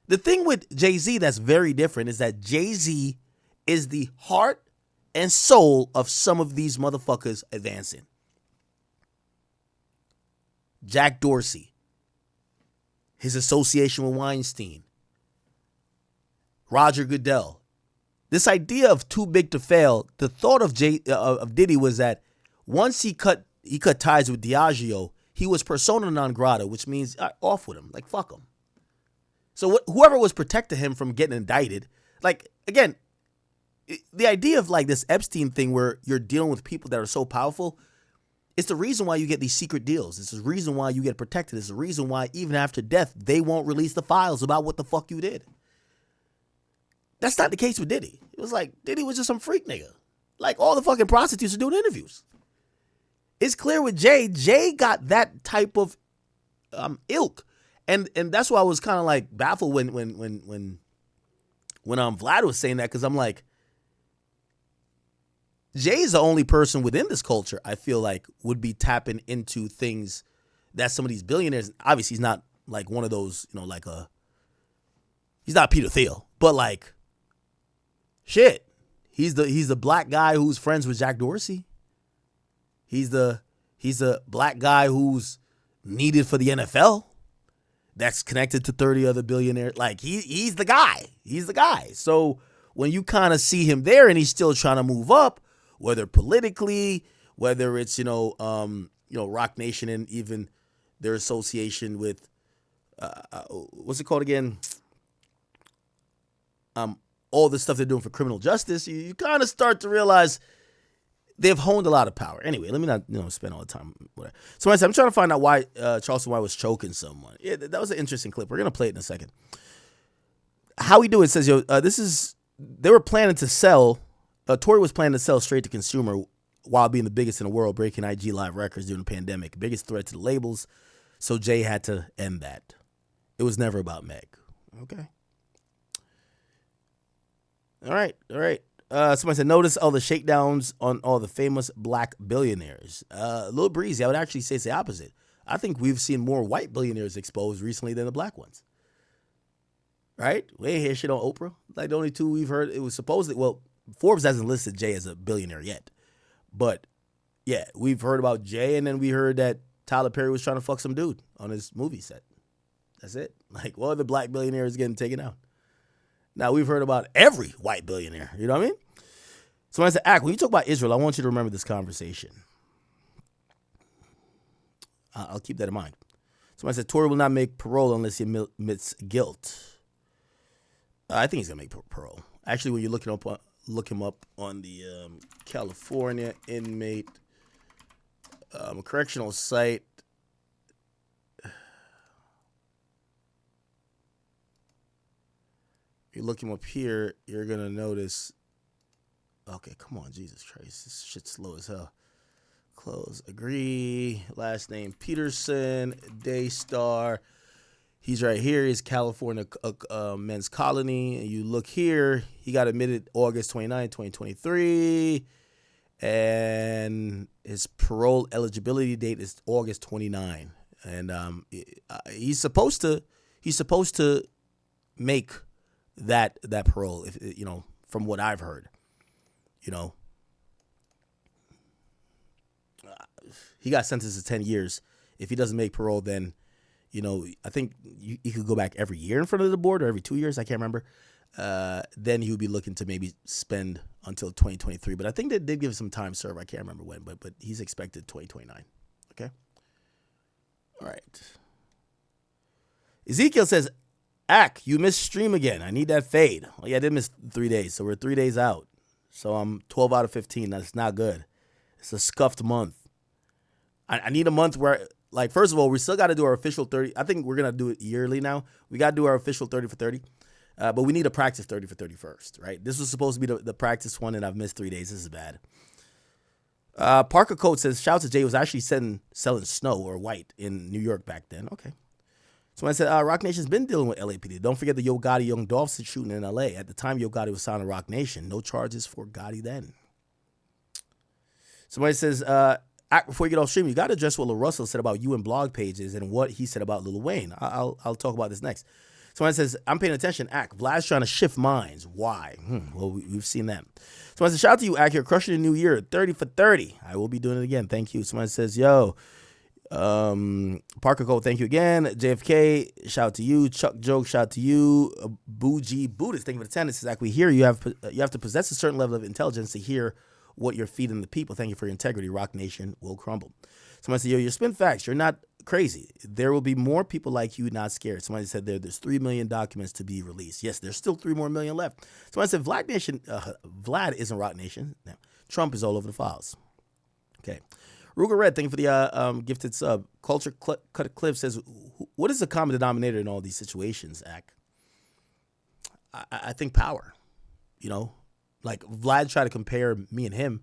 The thing with Jay-Z that's very different is that Jay-Z is the heart and soul of some of these motherfuckers advancing. Jack Dorsey, his association with Weinstein, Roger Goodell. This idea of too big to fail, the thought of Diddy was that once he cut ties with Diageo, he was persona non grata, which means off with him, like fuck him. So whoever was protecting him from getting indicted, like again, the idea of like this Epstein thing where you're dealing with people that are so powerful, it's the reason why you get these secret deals. It's the reason why you get protected. It's the reason why even after death, they won't release the files about what the fuck you did. That's not the case with Diddy. It was like Diddy was just some freak nigga. Like all the fucking prostitutes are doing interviews. It's clear with Jay. Jay got that type of ilk. And that's why I was kind of like baffled when Vlad was saying that, because I'm like, Jay's the only person within this culture I feel like would be tapping into things that some of these billionaires. Obviously, he's not like one of those, he's not Peter Thiel, but like, shit, he's the black guy who's friends with Jack Dorsey. He's the black guy who's needed for the NFL. That's connected to 30 other billionaires. Like he's the guy. He's the guy. So when you kind of see him there and he's still trying to move up, whether politically, whether it's Rock Nation and even their association with what's it called again? All the stuff they're doing for criminal justice, you kind of start to realize they've honed a lot of power. Anyway, let me not spend all the time. So I said, I'm trying to find out why Charleston White was choking someone. Yeah, that was an interesting clip. We're gonna play it in a second. How we do it says, they were planning to sell. Tory was planning to sell straight to consumer while being the biggest in the world, breaking IG Live records during the pandemic. Biggest threat to the labels. So Jay had to end that. It was never about Meg. Okay. All right. Somebody said, notice all the shakedowns on all the famous black billionaires. A little breezy. I would actually say it's the opposite. I think we've seen more white billionaires exposed recently than the black ones. Right? We ain't hear shit on Oprah. Like the only two we've heard, it was supposedly, well, Forbes hasn't listed Jay as a billionaire yet. But yeah, we've heard about Jay, and then we heard that Tyler Perry was trying to fuck some dude on his movie set. That's it. Like, what other black billionaire is getting taken out? Now, we've heard about every white billionaire. You know what I mean? So when I said, when you talk about Israel, I want you to remember this conversation. I'll keep that in mind. So when I said, Tory will not make parole unless he admits guilt. I think he's going to make parole. Actually, when you look him up on the California inmate correctional site, you look him up here, you're going to notice, okay, come on, Jesus Christ, this shit's slow as hell. Close, agree, last name Peterson, Daystar. He's right here. He's California Men's Colony. And you look here, he got admitted August 29, 2023. And his parole eligibility date is August 29. And he's supposed to make that parole, if from what I've heard. He got sentenced to 10 years. If he doesn't make parole, then I think you could go back every year in front of the board or every 2 years. I can't remember. Then he would be looking to maybe spend until 2023. But I think they did give some time serve. I can't remember when, but he's expected 2029. Okay. All right. Ezekiel says, you missed stream again. I need that fade. Oh, yeah, I did miss 3 days. So we're 3 days out. So I'm 12 out of 15. That's not good. It's a scuffed month. I need a month where, like, first of all, we still got to do our official 30. I think we're going to do it yearly now. We got to do our official 30 for 30. But we need to practice 30 for 30 first, right? This was supposed to be the practice one, and I've missed 3 days. This is bad. Parker Coates says, shout out to Jay, was actually selling snow or white in New York back then. Okay. So I said, Rock Nation's been dealing with LAPD. Don't forget the Yo Gotti Young Dolph shooting in LA. At the time Yo Gotti was signed to Rock Nation. No charges for Gotti then. Somebody says, Before you get off stream, you got to address what Lil Russell said about you and blog pages and what he said about Lil Wayne. I'll talk about this next. Someone says, I'm paying attention. Vlad's trying to shift minds. Why? Well, we've seen that. Someone says, shout out to you, You're crushing the new year. 30 for 30. I will be doing it again. Thank you. Someone says, yo, Parker Cole, thank you again. JFK, shout out to you. Chuck Joke, shout out to you. Bougie Buddhist, thank you for the attendance. Zach, we hear you have to possess a certain level of intelligence to hear what you're feeding the people. Thank you for your integrity. Rock Nation will crumble. Someone said, yo, you're spin facts. You're not crazy. There will be more people like you not scared. Somebody said there's 3 million documents to be released. Yes, there's still 3 more million left. Somebody said Vlad isn't Rock Nation. No, Trump is all over the files. Okay. Ruger Red, thank you for the gifted sub. Culture Cut Cliff says, what is the common denominator in all these situations, Ak? I think power. You know, like Vlad tried to compare me and him.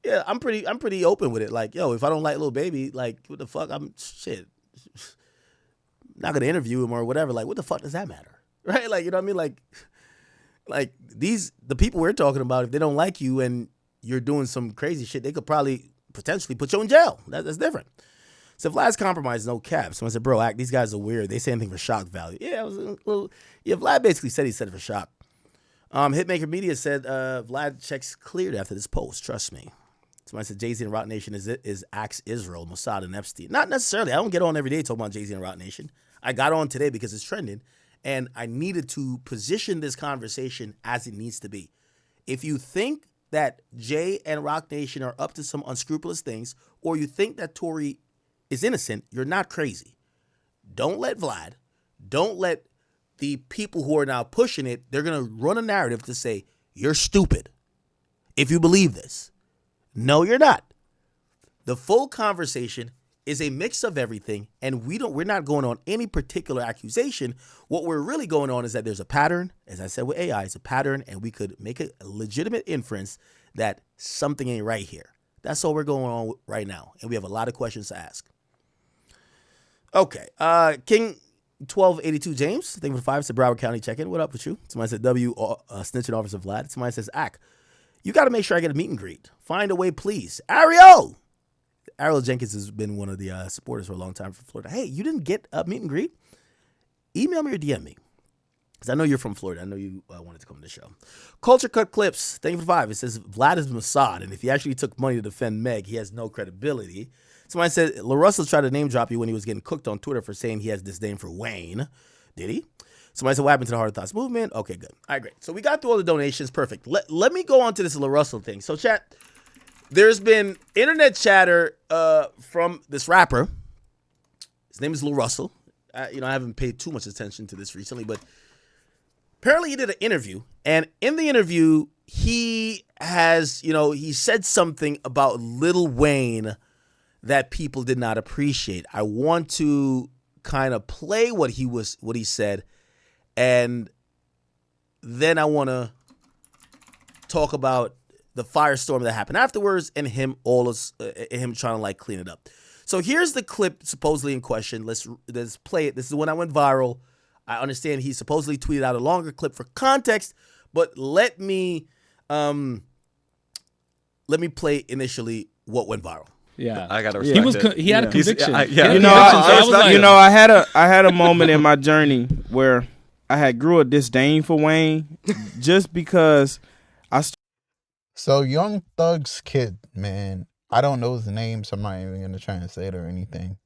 Yeah, I'm pretty open with it. Like, yo, if I don't like Lil Baby, like, what the fuck? I'm not gonna interview him or whatever. Like, what the fuck does that matter, right? Like, you know what I mean? Like the people we're talking about, if they don't like you and you're doing some crazy shit, they could probably potentially put you in jail. That's different. So Vlad's compromise, no cap. Someone said, bro, these guys are weird. They say anything for shock value. Yeah, it was a little. Yeah, Vlad basically said he said it for shock. Hitmaker Media said Vlad checks cleared after this post. Trust me. Somebody said Jay-Z and Rock Nation is Axe Israel, Mossad, and Epstein. Not necessarily. I don't get on every day talking about Jay-Z and Rock Nation. I got on today because it's trending, and I needed to position this conversation as it needs to be. If you think that Jay and Rock Nation are up to some unscrupulous things, or you think that Tory is innocent, you're not crazy. Don't let Vlad, don't let the people who are now pushing it, they're going to run a narrative to say, you're stupid if you believe this. No, you're not. The full conversation is a mix of everything, and we're not going on any particular accusation. What we're really going on is that there's a pattern. As I said with AI, it's a pattern, and we could make a legitimate inference that something ain't right here. That's all we're going on right now, and we have a lot of questions to ask. Okay, King 1282 James, thank you for the 5. Said Broward County check-in. What up with you? Somebody said snitching officer Vlad. Somebody says you got to make sure I get a meet and greet. Find a way, please. Ariel Jenkins has been one of the supporters for a long time from Florida. Hey, you didn't get a meet and greet? Email me or DM me. Because I know you're from Florida. I know you wanted to come to the show. Culture Cut Clips, thank you for the 5. It says Vlad is Mossad, and if he actually took money to defend Meg, he has no credibility. Somebody said Lil Russell tried to name drop you when he was getting cooked on Twitter for saying he has disdain for Wayne. Did he? Somebody said, what happened to the Hard Thoughts movement? Okay, good. All right, great. So we got through all the donations. Perfect. Let me go on to this Lil Russell thing. So, chat, there's been internet chatter from this rapper. His name is Lil Russell. I haven't paid too much attention to this recently, but apparently he did an interview. And in the interview, he has, he said something about Lil Wayne that people did not appreciate. I want to kind of play what he said. And then I want to talk about the firestorm that happened afterwards and him trying to clean it up. So here's the clip supposedly in question. Let's play it. This is the one that went viral. I understand he supposedly tweeted out a longer clip for context, but let me play initially what went viral. Yeah, I gotta respect he had a conviction. I had a moment in my journey where I had grew a disdain for Wayne just because So Young Thug's kid, man, I don't know his name, so I'm not even gonna try and say it or anything.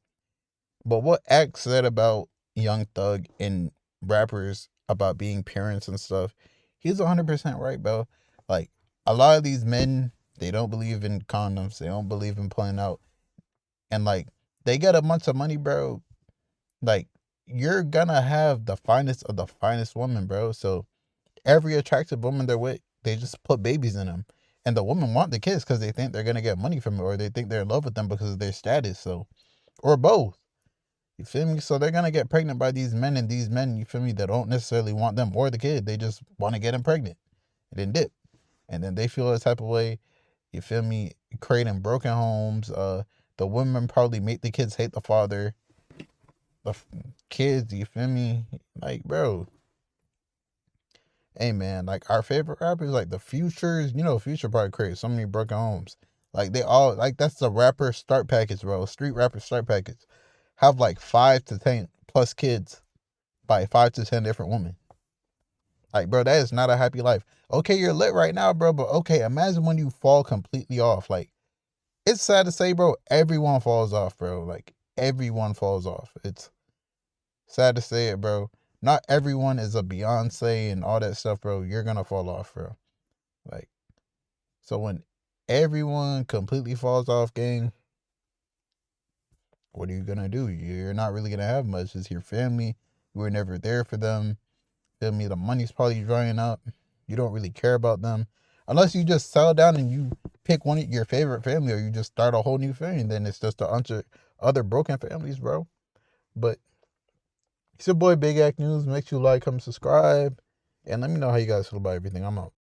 But what X said about Young Thug and rappers about being parents and stuff, he's 100% right, bro. Like, a lot of these men, they don't believe in condoms. They don't believe in playing out. And, they get a bunch of money, bro. You're gonna have the finest of the finest woman, bro. So every attractive woman they're with, they just put babies in them. And the women want the kids because they think they're gonna get money from it, or they think they're in love with them because of their status. So, or both. You feel me? So they're gonna get pregnant by these men, and these men, you feel me, they don't necessarily want them or the kid. They just want to get them pregnant and then dip. And then they feel a type of way, you feel me, creating broken homes. The women probably make the kids hate the father. The kids, you feel me? Bro. Hey, man, our favorite rappers, the Futures, Future probably created so many broken homes. Like they all like that's the rapper start package, bro. Street rapper start package. Have like 5 to 10 plus kids by 5 to 10 different women. Like, bro, that is not a happy life. Okay, you're lit right now, bro, but okay, imagine when you fall completely off. Like, it's sad to say, bro, everyone falls off, bro. Like, everyone falls off. It's sad to say it, bro. Not everyone is a Beyonce and all that stuff, bro. You're gonna fall off, bro. Like, so when everyone completely falls off, gang, what are you gonna do? You're not really gonna have much. It's your family. You were never there for them. Feel me? The money's probably drying up. You don't really care about them. Unless you just settle down and you pick one of your favorite family, or you just start a whole new family, then it's just a bunch of other broken families, bro. But it's your boy Big Act News. Make sure you like, comment, subscribe, and let me know how you guys feel about everything. I'm out.